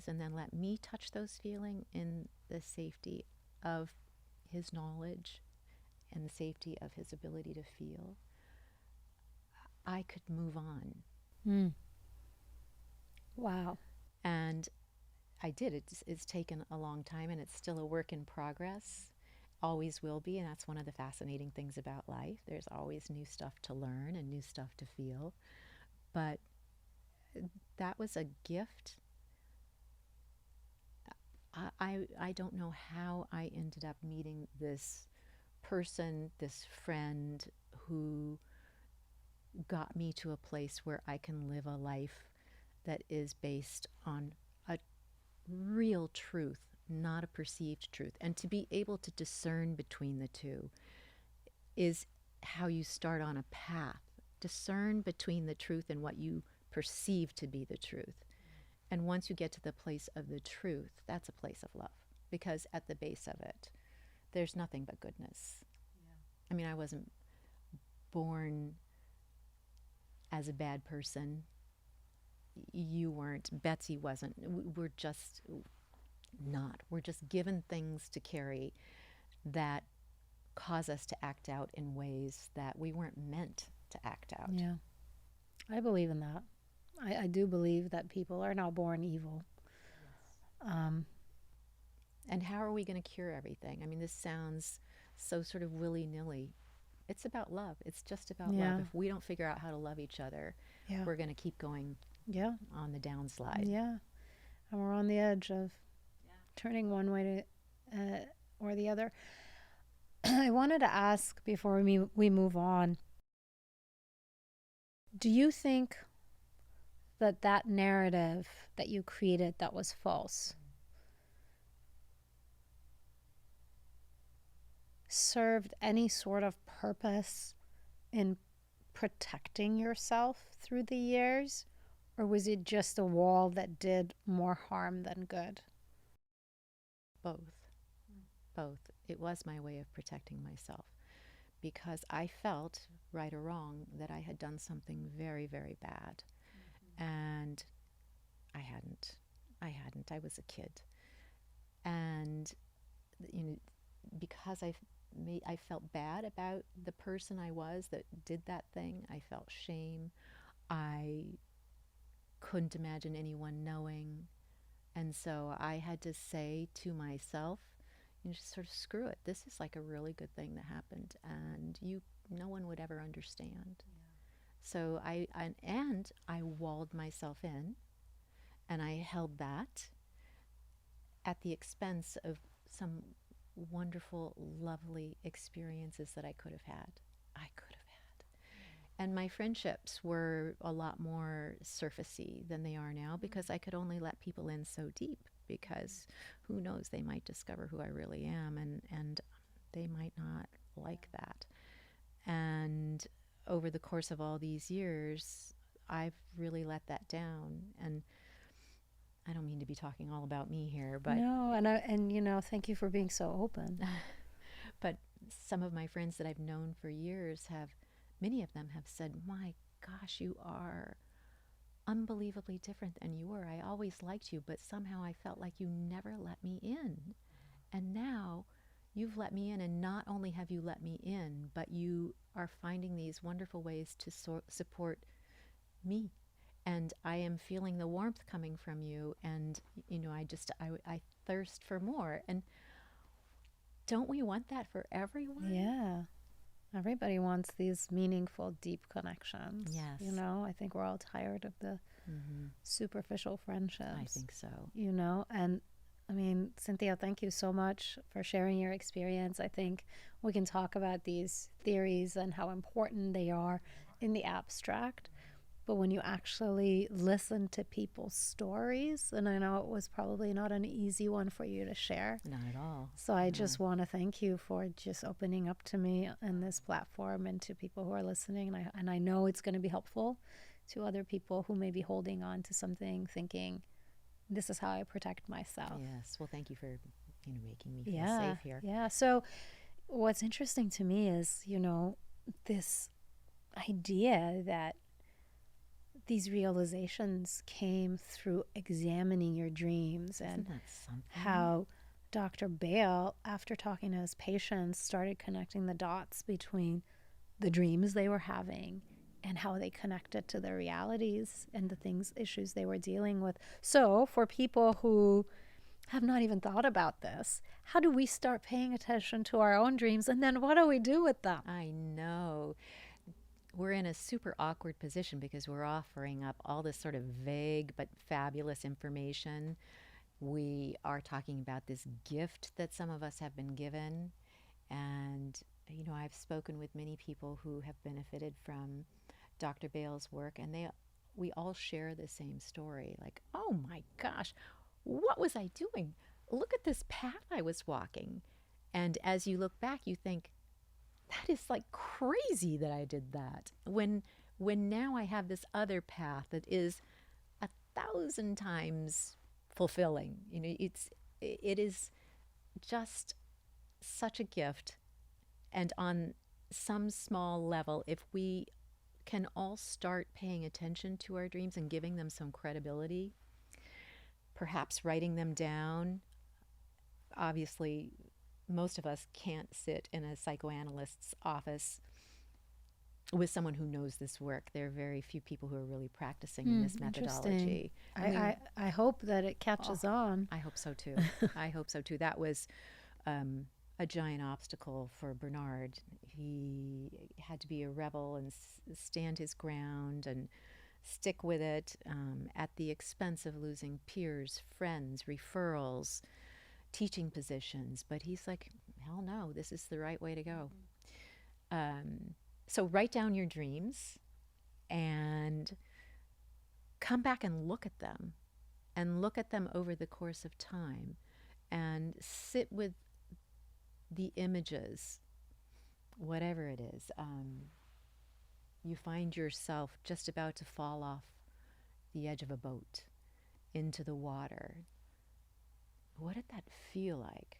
Speaker 2: and then let me touch those feelings in the safety of his knowledge and the safety of his ability to feel, I could move on.
Speaker 1: Mm. Wow.
Speaker 2: And I did. It's taken a long time, and it's still a work in progress. Always will be, and that's one of the fascinating things about life. There's always new stuff to learn and new stuff to feel. But that was a gift. I don't know how I ended up meeting this person, this friend, who got me to a place where I can live a life that is based on a real truth, not a perceived truth. And to be able to discern between the two is how you start on a path. Discern between the truth and what you perceive to be the truth. And once you get to the place of the truth, that's a place of love. Because at the base of it, there's nothing but goodness. Yeah. I mean, I wasn't born as a bad person. You weren't. Betsy wasn't. We're just not. We're just given things to carry that cause us to act out in ways that we weren't meant to act out.
Speaker 1: Yeah. I believe in that. I do believe that people are not born evil. Yes.
Speaker 2: And how are we going to cure everything? I mean, this sounds so sort of willy-nilly, It's about love. It's just about
Speaker 1: Yeah.
Speaker 2: love. If we don't figure out how to love each other,
Speaker 1: Yeah.
Speaker 2: we're going to keep going
Speaker 1: Yeah.
Speaker 2: on the downslide.
Speaker 1: Yeah. And we're on the edge of turning one way to or the other. I wanted to ask before we move on, do you think that that narrative that you created that was false served any sort of purpose in protecting yourself through the years? Or was it just a wall that did more harm than good?
Speaker 2: Both. Both. It was my way of protecting myself because I felt, right or wrong, that I had done something very, very bad. And I hadn't. I was a kid. And, you know, because I felt bad about the person I was that did that thing, I felt shame. I couldn't imagine anyone knowing. And so I had to say to myself, you know, just sort of screw it. This is like a really good thing that happened, and no one would ever understand. So I walled myself in, and I held that at the expense of some wonderful, lovely experiences that I could have had. And my friendships were a lot more surfacey than they are now because I could only let people in so deep, because who knows, they might discover who I really am, and they might not like that. And over the course of all these years, I've really let that down. And I don't mean to be talking all about me here, but
Speaker 1: no, and you know, thank you for being so open.
Speaker 2: but some of my friends that I've known for years many of them have said, "My gosh, you are unbelievably different than you were. I always liked you, but somehow I felt like you never let me in. And now you've let me in, and not only have you let me in, but you are finding these wonderful ways to support me. And I am feeling the warmth coming from you, and, you know, I thirst for more." And don't we want that for everyone?
Speaker 1: Yeah. Everybody wants these meaningful, deep connections.
Speaker 2: Yes.
Speaker 1: You know, I think we're all tired of the superficial friendships.
Speaker 2: I think so.
Speaker 1: You know, and I mean, Cynthia, thank you so much for sharing your experience. I think we can talk about these theories and how important they are in the abstract. But when you actually listen to people's stories, and I know it was probably not an easy one for you to share.
Speaker 2: Not at all.
Speaker 1: So I just want to thank you for just opening up to me on this platform and to people who are listening. And I know it's going to be helpful to other people who may be holding on to something, thinking, this is how I protect myself.
Speaker 2: Yes. Well, thank you for, you know, making me feel safe here.
Speaker 1: Yeah. So what's interesting to me is, you know, this idea that these realizations came through examining your dreams.
Speaker 2: Isn't
Speaker 1: And
Speaker 2: that something?
Speaker 1: how Dr. Bale, after talking to his patients, started connecting the dots between the dreams they were having and how they connected to their realities and the issues they were dealing with. So for people who have not even thought about this, how do we start paying attention to our own dreams, and then what do we do with them?
Speaker 2: I know. We're in a super awkward position because we're offering up all this sort of vague but fabulous information. We are talking about this gift that some of us have been given. And, you know, I've spoken with many people who have benefited from Dr. Bale's work, and we all share the same story. Like, oh my gosh, what was I doing? Look at this path I was walking. And as you look back, you think, that is like crazy that I did that. When now I have this other path that is 1,000 times fulfilling. You know, it is just such a gift. And on some small level, if we can all start paying attention to our dreams and giving them some credibility, perhaps writing them down. Obviously, most of us can't sit in a psychoanalyst's office with someone who knows this work. There are very few people who are really practicing in this methodology.
Speaker 1: I hope that it catches on.
Speaker 2: I hope so too. I hope so too. That was a giant obstacle for Bernard. He had to be a rebel and stand his ground and stick with it, at the expense of losing peers, friends, referrals, teaching positions. But he's like, hell no, this is the right way to go. So write down your dreams and come back and look at them, and look at them over the course of time, and sit with the images, whatever it is. You find yourself just about to fall off the edge of a boat into the water. What did that feel like?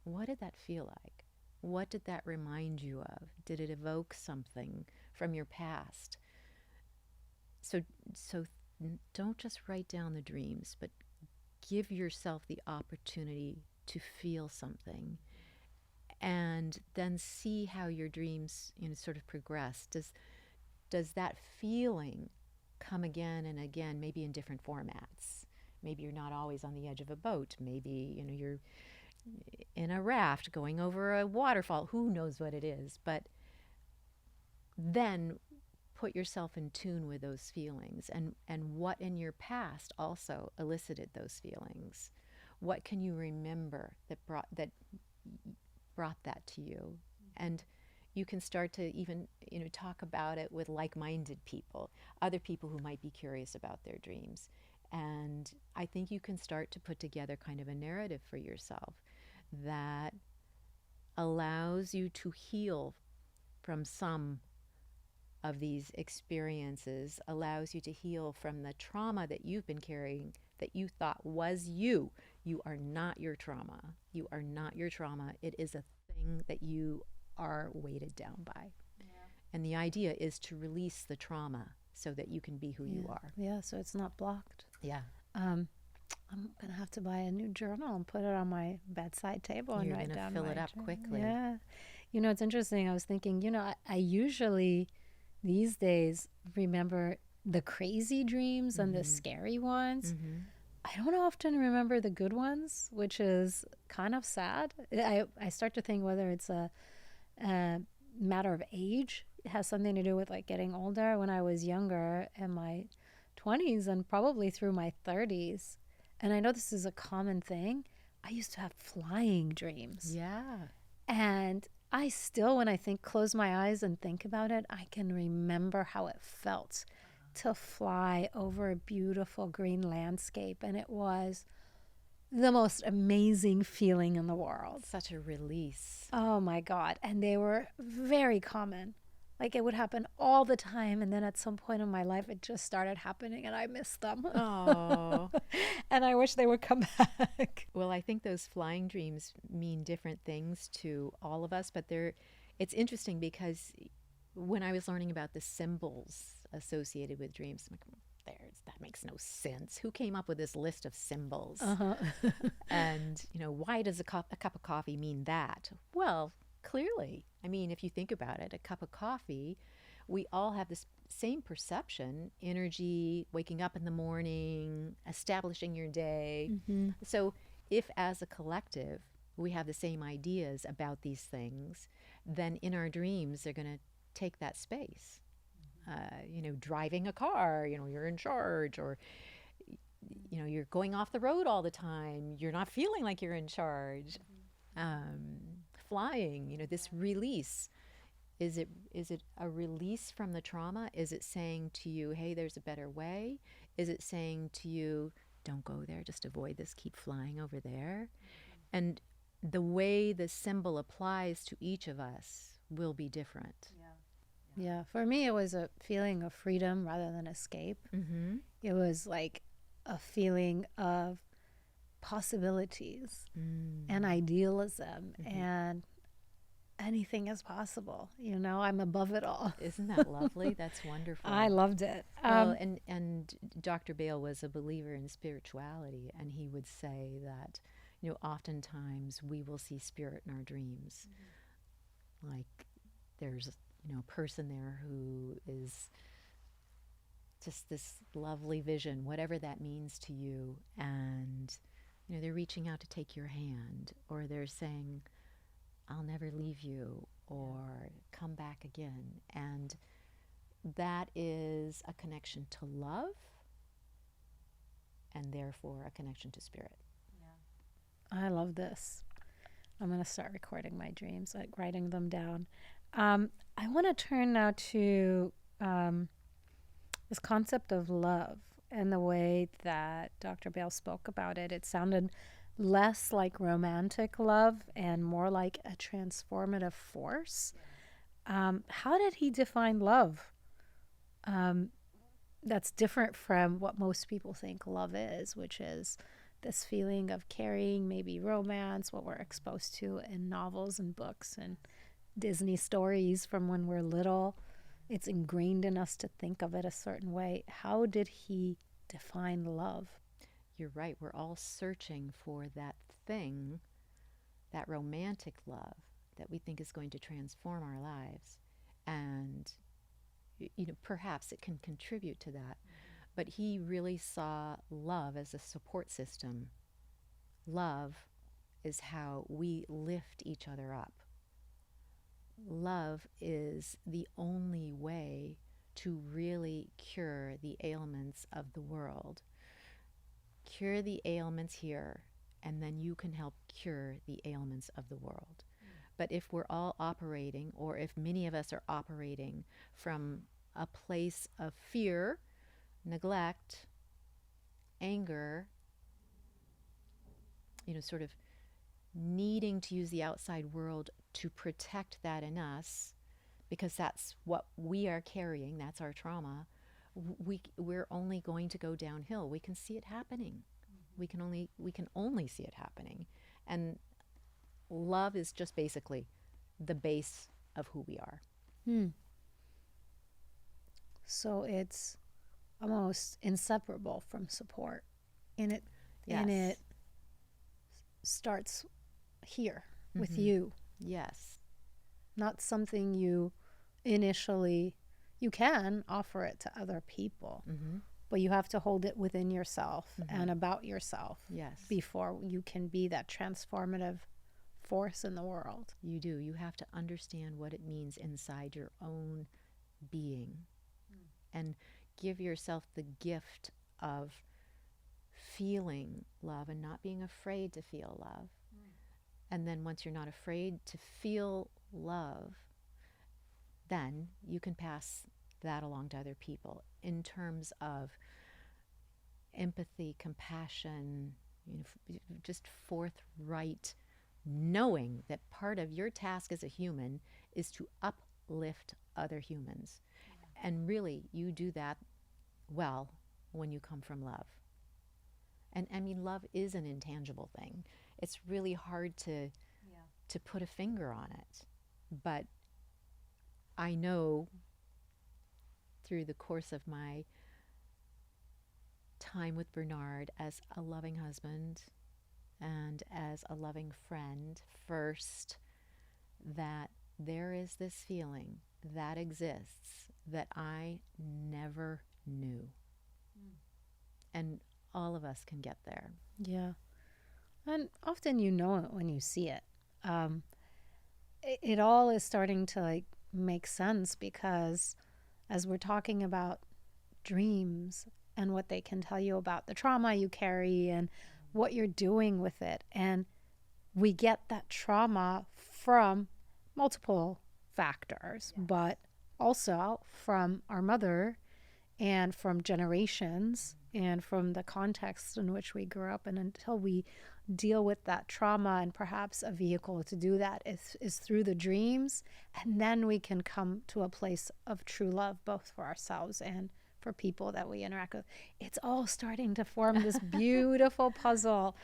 Speaker 2: What did that feel like? What did that remind you of? Did it evoke something from your past? So don't just write down the dreams, but give yourself the opportunity to feel something, and then see how your dreams, sort of progress. Does that feeling come again and again, maybe in different formats? Maybe you're not always on the edge of a boat. Maybe, you're in a raft going over a waterfall. Who knows what it is? But then put yourself in tune with those feelings, and what in your past also elicited those feelings. What can you remember that brought that to you? And you can start to even, talk about it with like-minded people, other people who might be curious about their dreams. And I think you can start to put together kind of a narrative for yourself that allows you to heal from some of these experiences, allows you to heal from the trauma that you've been carrying that you thought was you. You are not your trauma. You are not your trauma. It is a thing that you are weighted down by. Yeah. And the idea is to release the trauma so that you can be who you are.
Speaker 1: Yeah, so it's not blocked.
Speaker 2: Yeah.
Speaker 1: I'm going to have to buy a new journal and put it on my bedside table and write down
Speaker 2: You're going to fill it up quickly.
Speaker 1: Yeah. It's interesting. I was thinking, I usually these days remember the crazy dreams and the scary ones. I don't often remember the good ones, which is kind of sad. I start to think whether it's a matter of age. It has something to do with like getting older. When I was younger, in my 20s and probably through my 30s, and I know this is a common thing, I used to have flying dreams.
Speaker 2: Yeah.
Speaker 1: And I still, when I close my eyes and think about it, I can remember how it felt to fly over a beautiful green landscape. And it was the most amazing feeling in the world.
Speaker 2: Such a release.
Speaker 1: Oh my God. And they were very common. Like it would happen all the time. And then at some point in my life, it just started happening and I missed them.
Speaker 2: Oh.
Speaker 1: And I wish they would come back.
Speaker 2: Well, I think those flying dreams mean different things to all of us, but it's interesting because when I was learning about the symbols associated with dreams, I'm like, that makes no sense. Who came up with this list of symbols? And, why does a cup of coffee mean that? Well, clearly, if you think about it, a cup of coffee, we all have this same perception, energy, waking up in the morning, establishing your day. So if as a collective we have the same ideas about these things, then in our dreams they're going to take that space. Driving a car, you're in charge, or you're going off the road all the time, you're not feeling like you're in charge. Flying, this release. Is it a release from the trauma? Is it saying to you, hey, there's a better way? Is it saying to you, don't go there, just avoid this, keep flying over there? And the way the symbol applies to each of us will be different.
Speaker 1: Yeah, for me, it was a feeling of freedom rather than escape. It was like a feeling of possibilities and idealism and anything is possible. I'm above it all.
Speaker 2: Isn't that lovely? That's wonderful.
Speaker 1: I loved it.
Speaker 2: Well, and Dr. Bale was a believer in spirituality, and he would say that, oftentimes we will see spirit in our dreams. Like there's a person there who is just this lovely vision, whatever that means to you, and They're reaching out to take your hand, or they're saying, I'll never leave you, or come back again. And that is a connection to love, and therefore a connection to spirit.
Speaker 1: I love this. I'm going to start recording my dreams, like writing them down. I want to turn now to this concept of love and the way that Dr. Bale spoke about it. It sounded less like romantic love and more like a transformative force. How did he define love? That's different from what most people think love is, which is this feeling of carrying maybe romance, what we're exposed to in novels and books and Disney stories from when we're little. It's ingrained in us to think of it a certain way. How did he define love?
Speaker 2: You're right. We're all searching for that thing, that romantic love that we think is going to transform our lives. And, perhaps it can contribute to that. But he really saw love as a support system. Love is how we lift each other up. Love is the only way to really cure the ailments of the world. Cure the ailments here, and then you can help cure the ailments of the world. But if we're all operating, or if many of us are operating from a place of fear, neglect, anger, sort of needing to use the outside world to protect that in us, because that's what we are carrying, that's our trauma, we're only going to go downhill. We can see it happening. We can only see it happening. And love is just basically the base of who we are.
Speaker 1: So it's almost inseparable from support. And it starts here with you.
Speaker 2: Yes.
Speaker 1: Not something you can offer it to other people, but you have to hold it within yourself and about yourself before you can be that transformative force in the world.
Speaker 2: You do. You have to understand what it means inside your own being and give yourself the gift of feeling love and not being afraid to feel love. And then once you're not afraid to feel love, then you can pass that along to other people in terms of empathy, compassion, just forthright knowing that part of your task as a human is to uplift other humans. And really, you do that well when you come from love. And I mean, love is an intangible thing. It's really hard to put a finger on it. But I know through the course of my time with Bernard as a loving husband and as a loving friend first, that there is this feeling that exists that I never knew. And all of us can get there.
Speaker 1: Yeah. And often you know it when you see it. It all is starting to make sense, because as we're talking about dreams and what they can tell you about the trauma you carry and what you're doing with it, and we get that trauma from multiple factors, but also from our mother and from generations and from the context in which we grew up. And until we deal with that trauma, and perhaps a vehicle to do that is through the dreams, and then we can come to a place of true love, both for ourselves and for people that we interact with. It's all starting to form this beautiful puzzle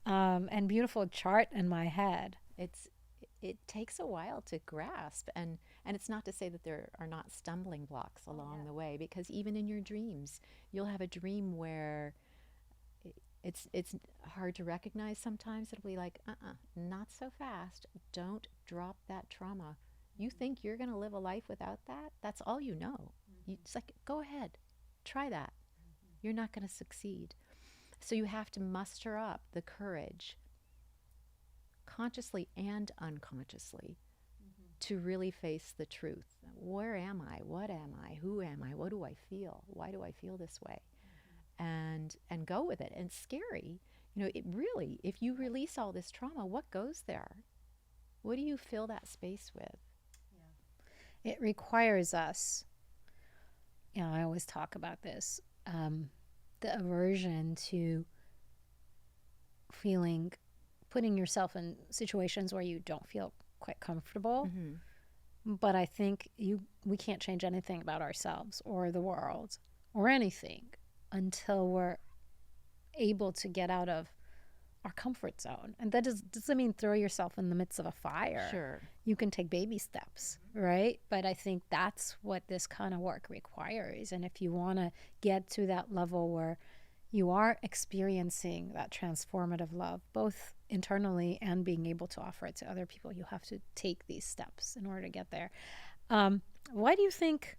Speaker 1: and beautiful chart in my head.
Speaker 2: It takes a while to grasp, and it's not to say that there are not stumbling blocks along the way, because even in your dreams, you'll have a dream where it's hard to recognize sometimes. It'll be like, not so fast. Don't drop that trauma. You think you're going to live a life without that? That's all you know. It's like, go ahead, try that. You're not going to succeed. So you have to muster up the courage, consciously and unconsciously, to really face the truth. Where am I? What am I? Who am I? What do I feel? Why do I feel this way? And go with it. And it's scary. It really, if you release all this trauma, what goes there? What do you fill that space with?
Speaker 1: It requires us, I always talk about this, the aversion to putting yourself in situations where you don't feel quite comfortable. But I think we can't change anything about ourselves or the world or anything until we're able to get out of our comfort zone. And that doesn't mean throw yourself in the midst of a fire.
Speaker 2: Sure.
Speaker 1: You can take baby steps, right? But I think that's what this kind of work requires. And if you want to get to that level where you are experiencing that transformative love, both internally and being able to offer it to other people, you have to take these steps in order to get there. Why do you think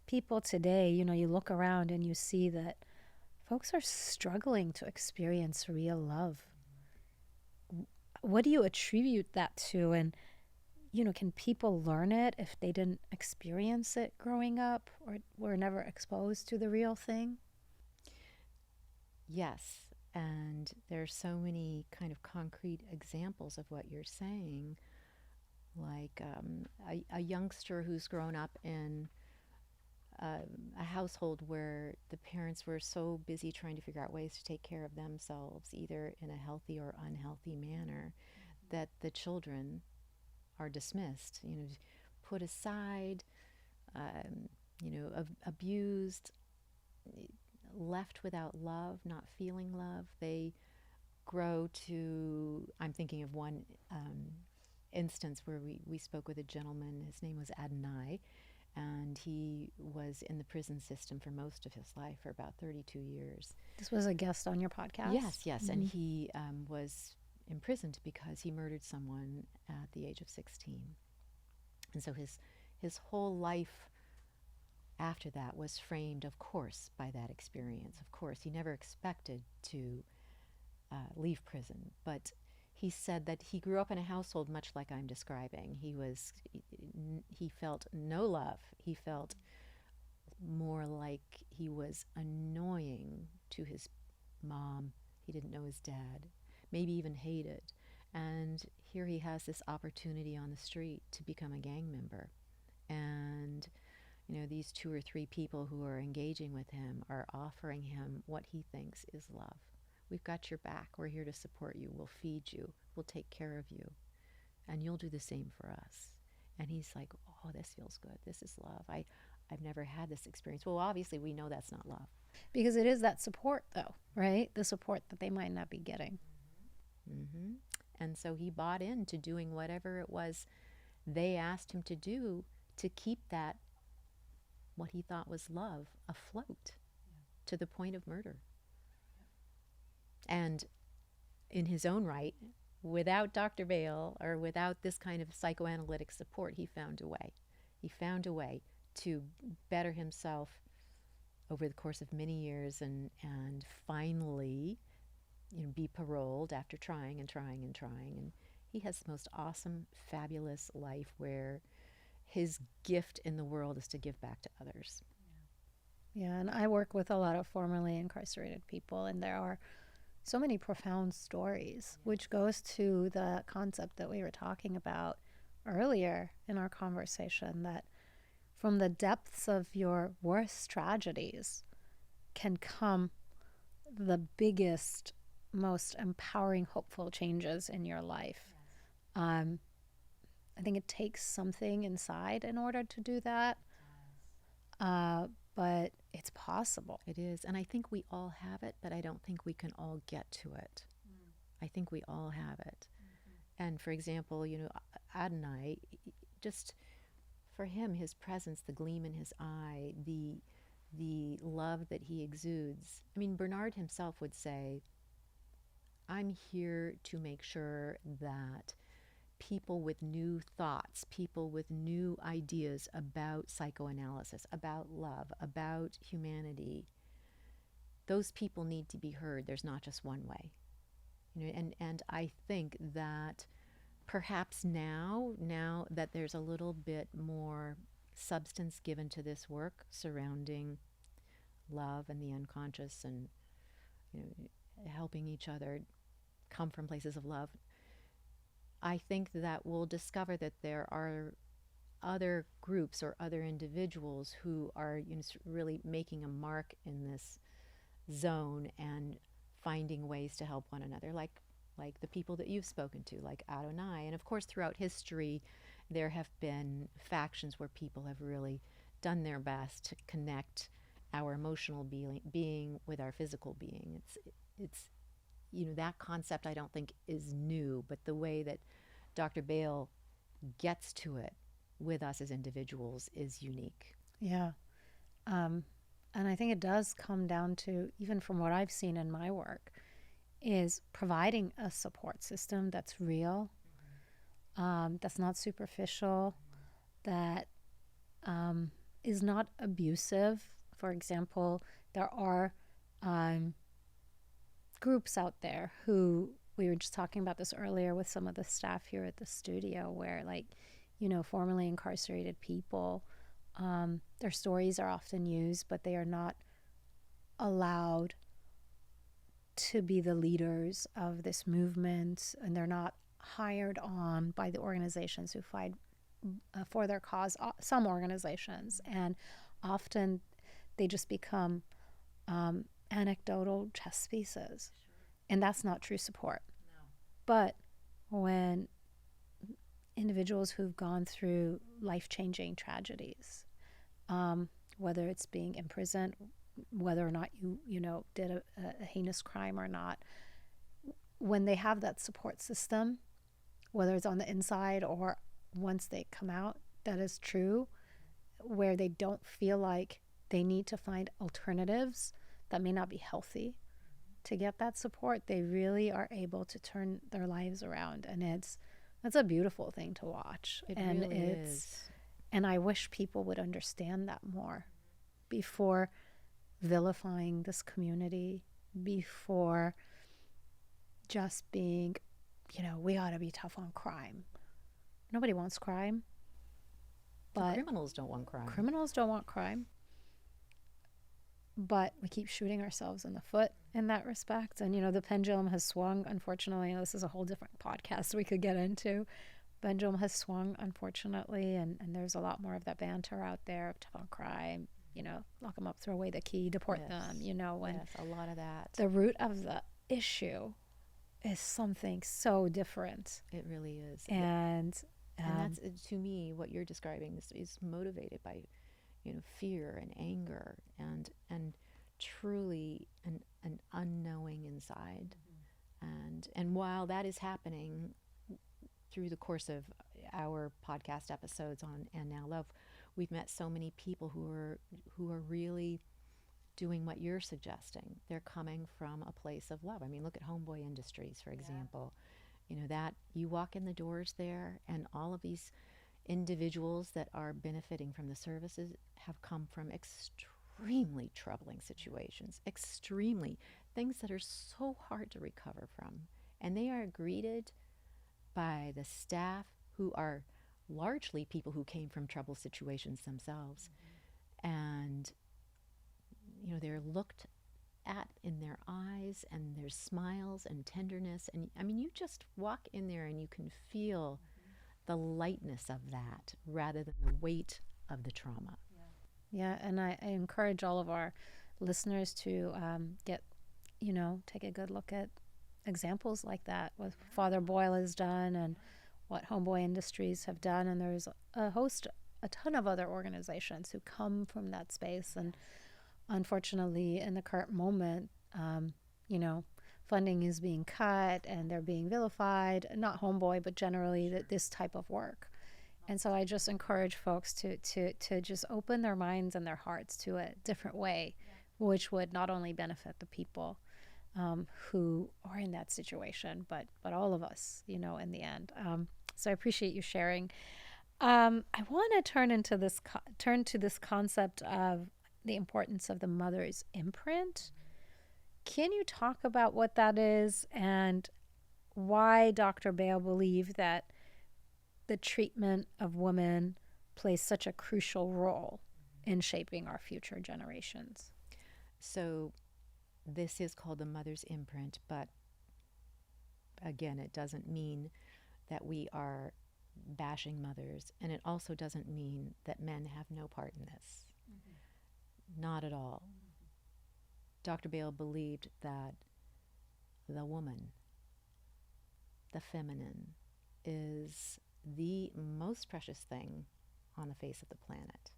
Speaker 1: people today, you look around and you see that folks are struggling to experience real love? What do you attribute that to? And, can people learn it if they didn't experience it growing up or were never exposed to the real thing?
Speaker 2: Yes. And there are so many kind of concrete examples of what you're saying, like a youngster who's grown up in a household where the parents were so busy trying to figure out ways to take care of themselves, either in a healthy or unhealthy manner, that the children are dismissed, put aside, abused, left without love, not feeling love. They grow to, I'm thinking of one instance where we spoke with a gentleman. His name was Adonai, and he was in the prison system for most of his life, for about 32 years.
Speaker 1: This was a guest on your podcast?
Speaker 2: Yes. And he was imprisoned because he murdered someone at the age of 16. And so his whole life after that was framed, of course, by that experience. Of course, he never expected to leave prison, but he said that he grew up in a household much like I'm describing. He felt no love. He felt more like he was annoying to his mom. He didn't know his dad, maybe even hated. And here he has this opportunity on the street to become a gang member. And these 2 or 3 people who are engaging with him are offering him what he thinks is love. We've got your back. We're here to support you. We'll feed you. We'll take care of you. And you'll do the same for us. And he's like, oh, this feels good. This is love. I've never had this experience. Well, obviously, we know that's not love.
Speaker 1: Because it is that support, though, right? The support that they might not be getting.
Speaker 2: Mm-hmm. And so he bought into doing whatever it was they asked him to do to keep that, what he thought was love, afloat, to the point of murder. And in his own right, without Dr. Bale or without this kind of psychoanalytic support, he found a way. He found a way to better himself over the course of many years and finally, be paroled after trying and trying and trying. And he has the most awesome, fabulous life where his gift in the world is to give back to others.
Speaker 1: Yeah, and I work with a lot of formerly incarcerated people, and there are so many profound stories, which goes to the concept that we were talking about earlier in our conversation, that from the depths of your worst tragedies can come the biggest, most empowering, hopeful changes in your life. Yes. I think it takes something inside in order to do that. But it's possible.
Speaker 2: It is. And I think we all have it, but I don't think we can all get to it. I think we all have it. And for example, Adonai, just for him, his presence, the gleam in his eye, the love that he exudes. I mean, Bernard himself would say, I'm here to make sure that people with new thoughts, people with new ideas about psychoanalysis, about love, about humanity, those people need to be heard. There's not just one way. And I think that perhaps now that there's a little bit more substance given to this work surrounding love and the unconscious, and helping each other come from places of love, I think that we'll discover that there are other groups or other individuals who are really making a mark in this zone and finding ways to help one another, like the people that you've spoken to, like Adonai. And of course, throughout history, there have been factions where people have really done their best to connect our emotional being with our physical being. It's that concept I don't think is new, but the way that Dr. Bale gets to it with us as individuals is unique.
Speaker 1: Yeah. And I think it does come down to, even from what I've seen in my work, is providing a support system that's real, that's not superficial, that is not abusive. For example, there are groups out there who, we were just talking about this earlier with some of the staff here at the studio, where formerly incarcerated people, their stories are often used, but they are not allowed to be the leaders of this movement, and they're not hired on by the organizations who fight for their cause, some organizations, and often they just become anecdotal chess pieces. And that's not true support.
Speaker 2: No.
Speaker 1: But when individuals who've gone through life-changing tragedies, whether it's being imprisoned, whether or not you did a heinous crime or not, when they have that support system, whether it's on the inside or once they come out, that is true, where they don't feel like they need to find alternatives that may not be healthy to get that support, they really are able to turn their lives around. And that's a beautiful thing to watch.
Speaker 2: It
Speaker 1: and
Speaker 2: really is.
Speaker 1: And I wish people would understand that more before vilifying this community, before just being, we ought to be tough on crime. Nobody wants crime. But
Speaker 2: criminals don't want crime.
Speaker 1: Criminals don't want crime. But we keep shooting ourselves in the foot in that respect. And, the pendulum has swung, unfortunately. This is a whole different podcast we could get into. Pendulum has swung, unfortunately, and there's a lot more of that banter out there of tough on crime, lock them up, throw away the key, deport them, when
Speaker 2: yes, a lot of that.
Speaker 1: The root of the issue is something so different.
Speaker 2: It really is.
Speaker 1: And
Speaker 2: that's, to me, what you're describing is motivated by fear and anger and truly an unknowing inside. And while that is happening through the course of our podcast episodes on And Now Love, we've met so many people who are really doing what you're suggesting. They're coming from a place of love. I mean, look at Homeboy Industries, for example. That you walk in the doors there, and all of these individuals that are benefiting from the services have come from extremely troubling situations, extremely things that are so hard to recover from. And they are greeted by the staff, who are largely people who came from troubled situations themselves. And, they're looked at in their eyes, and there's smiles and tenderness. And I mean, you just walk in there and you can feel the lightness of that rather than the weight of the trauma.
Speaker 1: Yeah, and I encourage all of our listeners to take a good look at examples like that, what Father Boyle has done and what Homeboy Industries have done. And there's a ton of other organizations who come from that space. And unfortunately, in the current moment, funding is being cut and they're being vilified, not Homeboy, but generally this type of work. And so I just encourage folks to just open their minds and their hearts to a different way, which would not only benefit the people who are in that situation, but all of us, in the end. So I appreciate you sharing. I want to turn to this concept of the importance of the mother's imprint. Can you talk about what that is and why Dr. Bale believed that the treatment of women plays such a crucial role in shaping our future generations?
Speaker 2: So this is called the mother's imprint, but again, it doesn't mean that we are bashing mothers, and it also doesn't mean that men have no part in this. Not at all. Dr. Bale believed that the woman, the feminine, is the most precious thing on the face of the planet.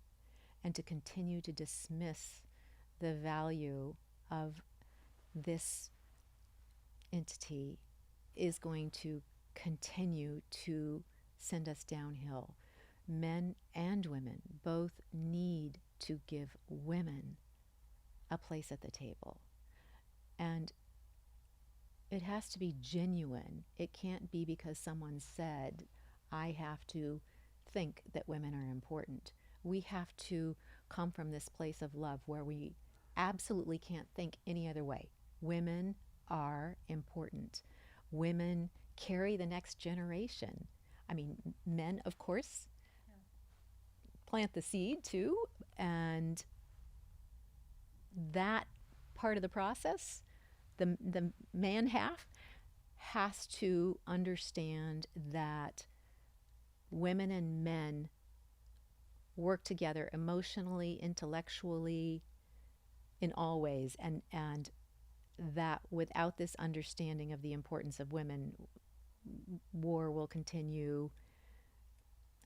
Speaker 2: And to continue to dismiss the value of this entity is going to continue to send us downhill. Men and women both need to give women a place at the table. And it has to be genuine. It can't be because someone said, I have to think that women are important. We have to come from this place of love where we absolutely can't think any other way. Women are important. Women carry the next generation. I mean, men, of course, plant the seed too, and that part of the process, the man half has to understand that women and men work together emotionally, intellectually, in all ways, and that without this understanding of the importance of women, war will continue.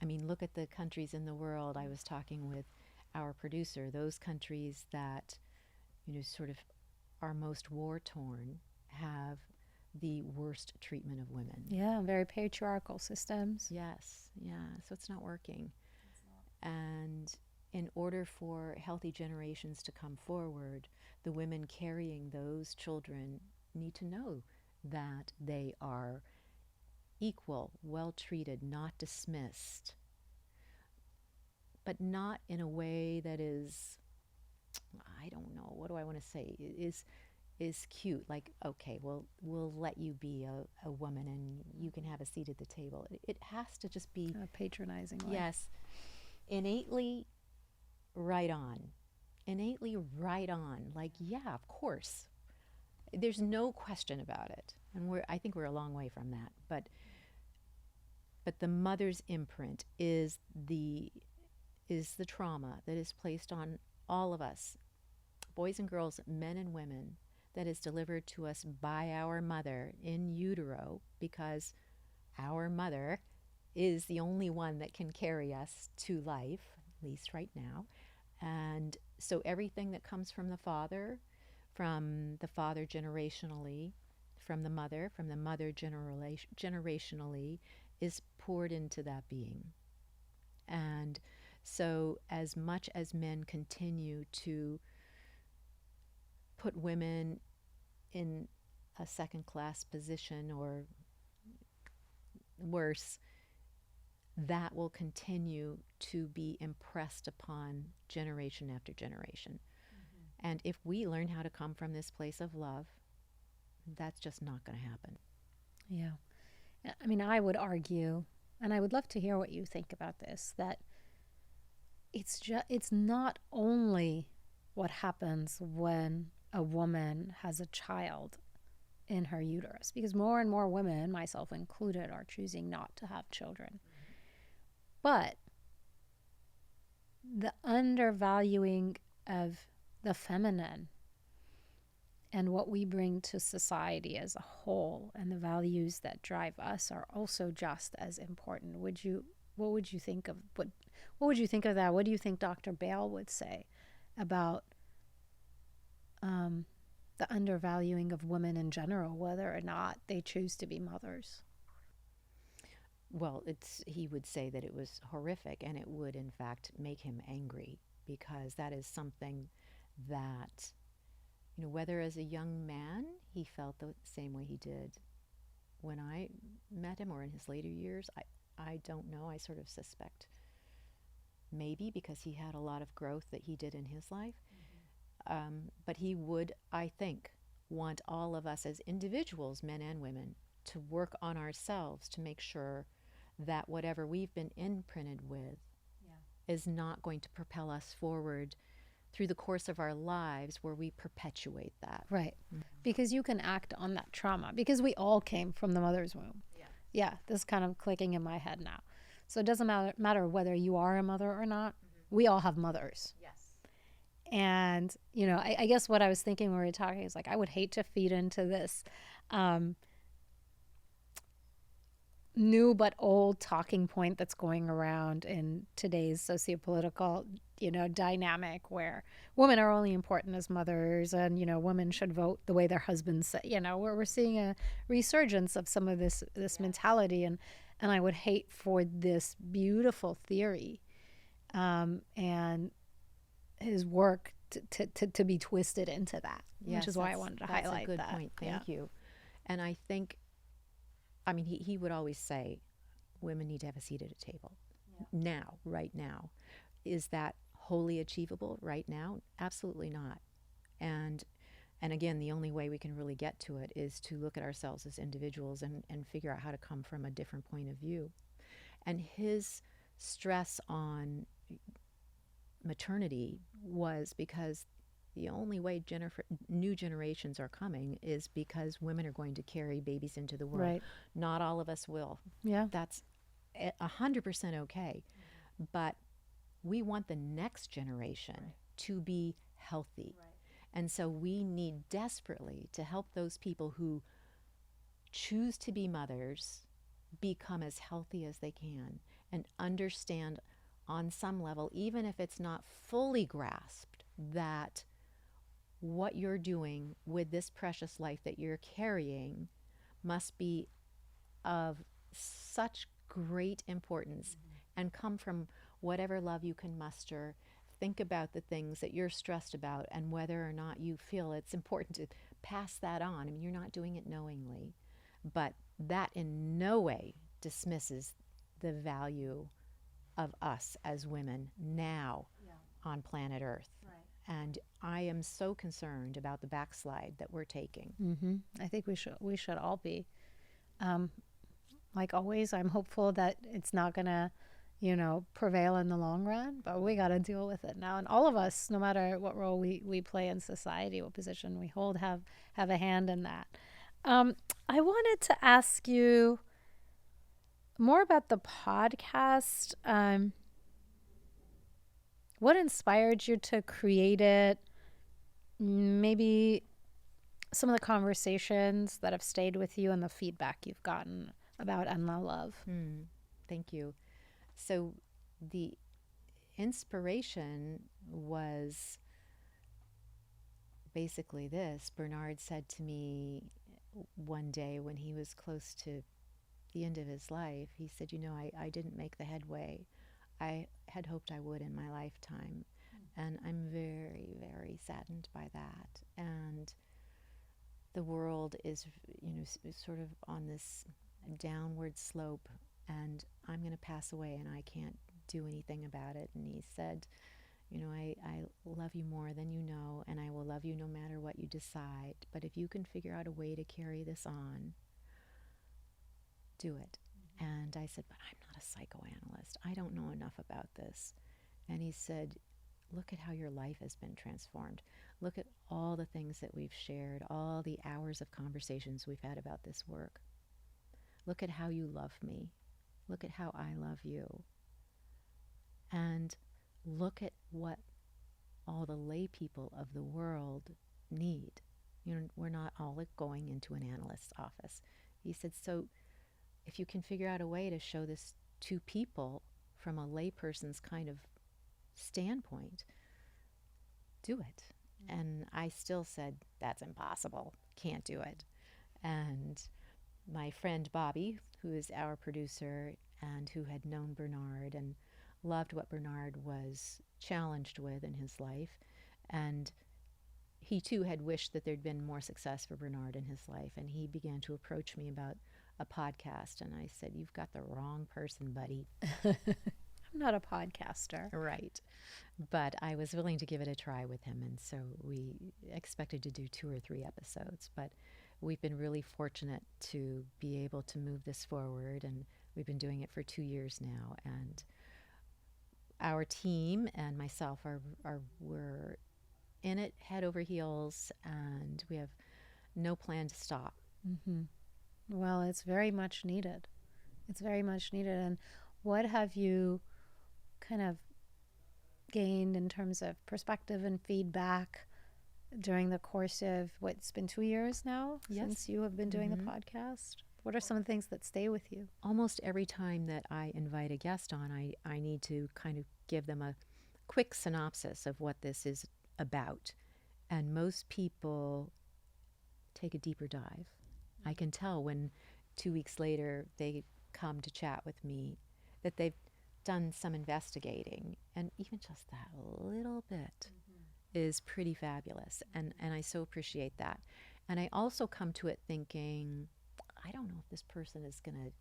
Speaker 2: I mean, look at the countries in the world. I was talking with our producer, those countries that, sort of are most war-torn have the worst treatment of women.
Speaker 1: Yeah, very patriarchal systems.
Speaker 2: Yes, yeah, so it's not working. And in order for healthy generations to come forward, the women carrying those children need to know that they are equal, well treated, not dismissed, but not in a way that is, I don't know, what do I want to say, is cute. Like, okay, well, we'll let you be a woman and you can have a seat at the table. It has to just be
Speaker 1: patronizing way.
Speaker 2: Yes, innately right on. Innately right on. Like, yeah, of course. There's no question about it. And I think we're a long way from that. But the mother's imprint is the trauma that is placed on all of us, boys and girls, men and women, that is delivered to us by our mother in utero, because our mother is the only one that can carry us to life, at least right now. And so everything that comes from the father generationally, from the mother generationally, is poured into that being. And so as much as men continue to put women in a second-class position or worse, that will continue to be impressed upon generation after generation. Mm-hmm. And if we learn how to come from this place of love, that's just not going to happen.
Speaker 1: Yeah. I mean, I would argue, and I would love to hear what you think about this, that it's not only what happens when a woman has a child in her uterus, because more and more women, myself included, are choosing not to have children. But the undervaluing of the feminine and what we bring to society as a whole and the values that drive us are also just as important. What would you think of that? What do you think Dr. Bale would say about the undervaluing of women in general, whether or not they choose to be mothers?
Speaker 2: Well, he would say that it was horrific, and it would, in fact, make him angry, because that is something that, whether as a young man he felt the same way he did when I met him or in his later years, I don't know. I sort of suspect maybe because he had a lot of growth that he did in his life. Mm-hmm. But he would, I think, want all of us as individuals, men and women, to work on ourselves to make sure that whatever we've been imprinted with is not going to propel us forward through the course of our lives where we perpetuate that.
Speaker 1: Right. Because you can act on that trauma, because we all came from the mother's womb. Yeah, this is kind of clicking in my head now. So it doesn't matter whether you are a mother or not. We all have mothers.
Speaker 2: Yes.
Speaker 1: And, you know, I guess what I was thinking when we were talking is like, I would hate to feed into this new but old talking point that's going around in today's sociopolitical, you know, dynamic where women are only important as mothers, and, you know, women should vote the way their husbands say, you know, where we're seeing a resurgence of some of this mentality. And I would hate for this beautiful theory and his work to be twisted into that, which is why I wanted to highlight that.
Speaker 2: That's a good point. Thank you. And I think, I mean, he would always say, women need to have a seat at a table. Now, right now. Is that wholly achievable right now? Absolutely not. And again, the only way we can really get to it is to look at ourselves as individuals and figure out how to come from a different point of view. And his stress on maternity was because the only way new generations are coming is because women are going to carry babies into the world.
Speaker 1: Right.
Speaker 2: Not all of us will.
Speaker 1: Yeah.
Speaker 2: That's 100% okay. But we want the next generation to be healthy. And so we need desperately to help those people who choose to be mothers become as healthy as they can and understand on some level, even if it's not fully grasped, that what you're doing with this precious life that you're carrying must be of such great importance and come from whatever love you can muster. Think about the things that you're stressed about and whether or not you feel it's important to pass that on. I mean, you're not doing it knowingly, but that in no way dismisses the value of us as women now on planet Earth. And I am so concerned about the backslide that we're taking.
Speaker 1: I think we should all be. Like always, I'm hopeful that it's not going to, you know, prevail in the long run, but we got to deal with it now. And all of us, no matter what role we play in society, what position we hold, have a hand in that. I wanted to ask you more about the podcast. What inspired you to create it? Maybe some of the conversations that have stayed with you and the feedback you've gotten about And Now Love.
Speaker 2: Thank you. So the inspiration was basically this. Bernard said to me one day when he was close to the end of his life, he said, you know, I didn't make the headway I had hoped I would in my lifetime. And I'm very, very saddened by that. And the world is, you know, sort of on this downward slope, and I'm going to pass away and I can't do anything about it. And he said, you know, I love you more than you know, and I will love you no matter what you decide. But if you can figure out a way to carry this on, do it. And I said, but I'm not a psychoanalyst. I don't know enough about this. And he said, look at how your life has been transformed. Look at all the things that we've shared, all the hours of conversations we've had about this work. Look at how you love me. Look at how I love you. And look at what all the lay people of the world need. You know, we're not all going into an analyst's office. He said, so if you can figure out a way to show this to people from a layperson's kind of standpoint, do it. And I still said, that's impossible. Can't do it. And my friend Bobby, who is our producer and who had known Bernard and loved what Bernard was challenged with in his life, and he too had wished that there'd been more success for Bernard in his life, and he began to approach me about a podcast, and I said, you've got the wrong person, buddy.
Speaker 1: I'm not a podcaster.
Speaker 2: Right. But I was willing to give it a try with him. And so we expected to do 2 or 3 episodes. But we've been really fortunate to be able to move this forward. And we've been doing it for 2 years now. And our team and myself we're in it head over heels. And we have no plan to stop.
Speaker 1: Mm-hmm. Well, it's very much needed. It's very much needed. And what have you kind of gained in terms of perspective and feedback during the course of what's been 2 years now since you have been doing the podcast? What are some of the things that stay with you?
Speaker 2: Almost every time that I invite a guest on, I need to kind of give them a quick synopsis of what this is about. And most people take a deeper dive. I can tell when 2 weeks later they come to chat with me that they've done some investigating, and even just that little bit is pretty fabulous, and I so appreciate that. And I also come to it thinking, I don't know if this person is going to,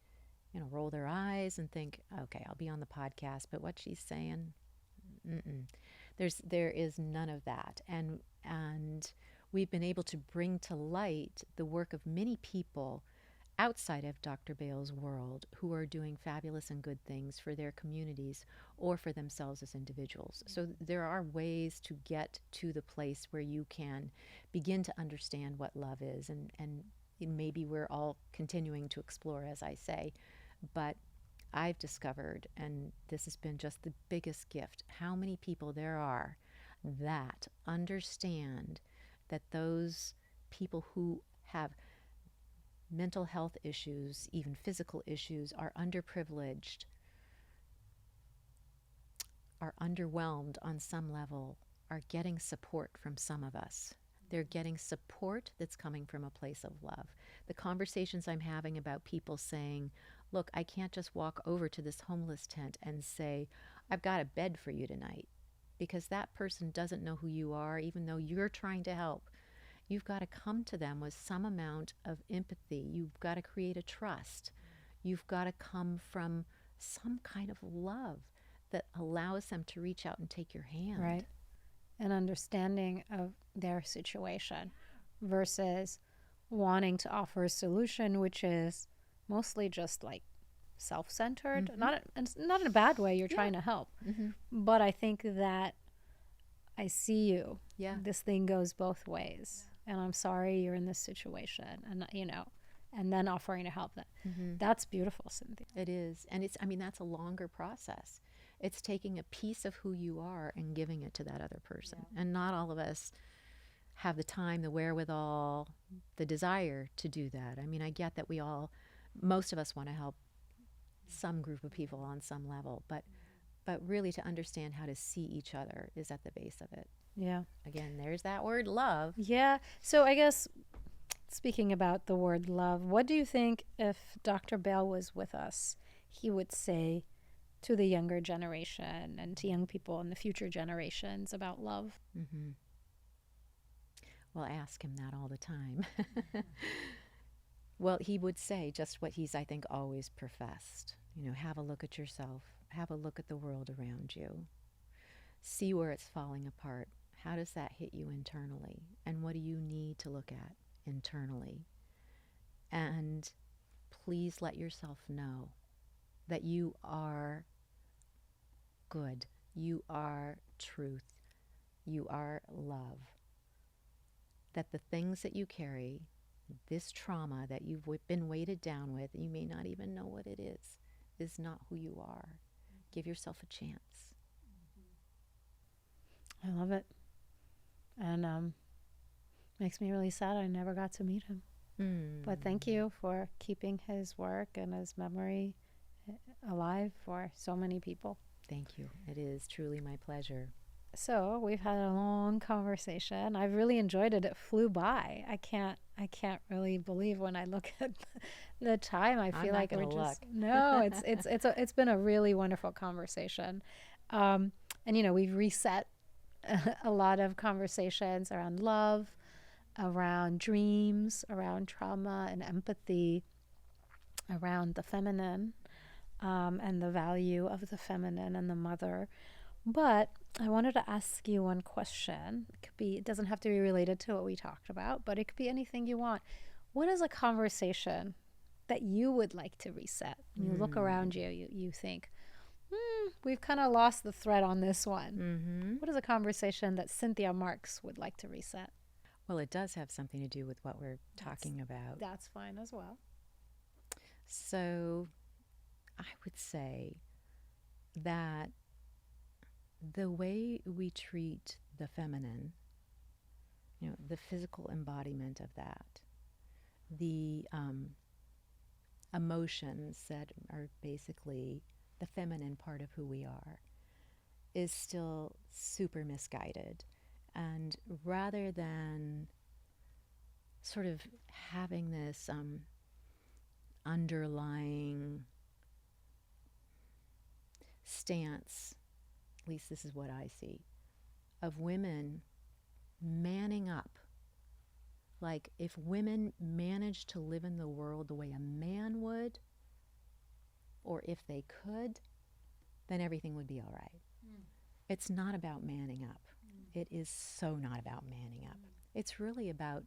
Speaker 2: roll their eyes and think, okay, I'll be on the podcast, but what she's saying, there is none of that. And we've been able to bring to light the work of many people outside of Dr. Bale's world who are doing fabulous and good things for their communities or for themselves as individuals. So there are ways to get to the place where you can begin to understand what love is, and maybe we're all continuing to explore, as I say, but I've discovered, and this has been just the biggest gift, how many people there are that understand that those people who have mental health issues, even physical issues, are underprivileged, are underwhelmed on some level, are getting support from some of us. They're getting support that's coming from a place of love. The conversations I'm having about people saying, look, I can't just walk over to this homeless tent and say, I've got a bed for you tonight, because that person doesn't know who you are, even though you're trying to help. You've got to come to them with some amount of empathy. You've got to create a trust. You've got to come from some kind of love that allows them to reach out and take your hand.
Speaker 1: Right. An understanding of their situation versus wanting to offer a solution, which is mostly just like self-centered. Not in a bad way. You're trying to help. But I think that I see you.
Speaker 2: Yeah.
Speaker 1: This thing goes both ways. And I'm sorry you're in this situation. And, and then offering to help them. That's beautiful, Cynthia.
Speaker 2: It is. And that's a longer process. It's taking a piece of who you are and giving it to that other person. And not all of us have the time, the wherewithal, the desire to do that. I get that most of us want to help some group of people on some level, but really to understand how to see each other is at the base of it.
Speaker 1: Yeah.
Speaker 2: Again, there's that word love.
Speaker 1: Yeah. So I guess speaking about the word love, what do you think if Dr. Bale was with us, he would say to the younger generation and to young people in the future generations about love?
Speaker 2: Well, I ask him that all the time. Well, he would say just what he's, I think, always professed. Have a look at yourself. Have a look at the world around you. See where it's falling apart. How does that hit you internally? And what do you need to look at internally? And please let yourself know that you are good. You are truth. You are love. That the things that you carry, this trauma that you've been weighted down with, you may not even know what it is not who you are. Give yourself a chance.
Speaker 1: I love it. And makes me really sad I never got to meet him. But thank you for keeping his work and his memory alive for so many people.
Speaker 2: Thank you. It is truly my pleasure.
Speaker 1: So we've had a long conversation. I've really enjoyed it. It flew by. I can't really believe when I look at the time. I feel like it would just no. It's been a really wonderful conversation, and we've reset a lot of conversations around love, around dreams, around trauma and empathy, around the feminine. and the value of the feminine and the mother. But I wanted to ask you one question. It doesn't have to be related to what we talked about, but it could be anything you want. What is a conversation that you would like to reset? When you look around you, you think, we've kind of lost the thread on this one. What is a conversation that Cynthia Marks would like to reset?
Speaker 2: Well, it does have something to do with what we're talking about.
Speaker 1: That's fine as well.
Speaker 2: So I would say that the way we treat the feminine, the physical embodiment of that, the emotions that are basically the feminine part of who we are, is still super misguided. And rather than sort of having this underlying stance, at least this is what I see, of women manning up. Like, if women managed to live in the world the way a man would, or if they could, then everything would be all right. It's not about manning up. It is so not about manning up. It's really about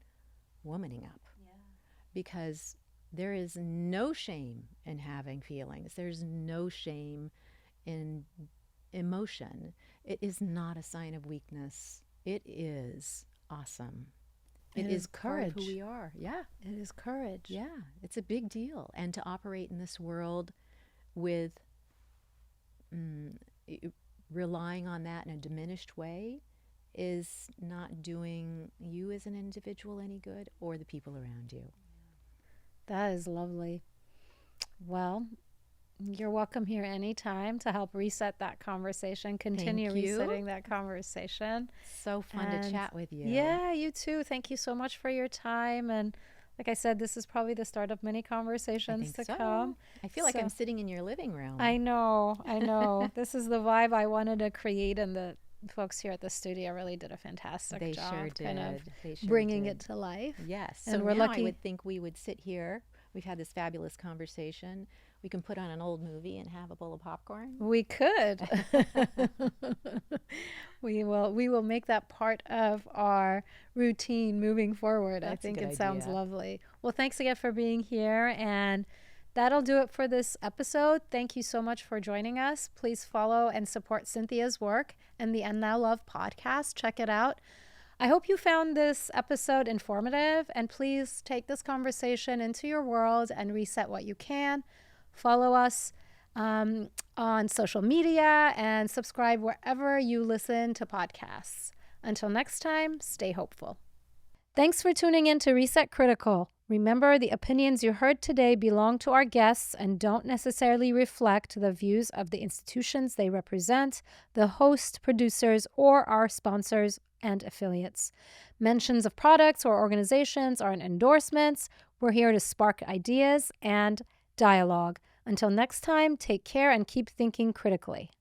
Speaker 2: womaning up. Because there is no shame in having feelings. There's no shame in emotion. It is not a sign of weakness. It is awesome. It is courage. Part of who we are. Yeah.
Speaker 1: It is courage.
Speaker 2: Yeah. It's a big deal. And to operate in this world with relying on that in a diminished way is not doing you as an individual any good or the people around you.
Speaker 1: That is lovely. Well, you're welcome here anytime to help reset that conversation, continue resetting that conversation.
Speaker 2: So fun to chat with you.
Speaker 1: Yeah, you too. Thank you so much for your time. And like I said, this is probably the start of many conversations to come.
Speaker 2: I feel like I'm sitting in your living room.
Speaker 1: I know. This is the vibe I wanted to create, and the folks here at the studio really did a fantastic job.
Speaker 2: They sure did.
Speaker 1: Kind of bringing it to life.
Speaker 2: Yes.
Speaker 1: And
Speaker 2: so
Speaker 1: we're
Speaker 2: now
Speaker 1: lucky.
Speaker 2: I would think we would sit here. We've had this fabulous conversation. We can put on an old movie and have a bowl of popcorn.
Speaker 1: We could. We will make that part of our routine moving forward.
Speaker 2: That's
Speaker 1: I think it
Speaker 2: a good
Speaker 1: sounds
Speaker 2: idea.
Speaker 1: lovely. Well, thanks again for being here, and that'll do it for this episode. Thank you so much for joining us. Please follow and support Cynthia's work and the And Now Love podcast. Check it out. I hope you found this episode informative, and please take this conversation into your world and reset what you can. Follow us on social media and subscribe wherever you listen to podcasts. Until next time, stay hopeful. Thanks for tuning in to Reset Critical. Remember, the opinions you heard today belong to our guests and don't necessarily reflect the views of the institutions they represent, the host, producers, or our sponsors and affiliates. Mentions of products or organizations aren't endorsements. We're here to spark ideas and dialogue. Until next time, take care and keep thinking critically.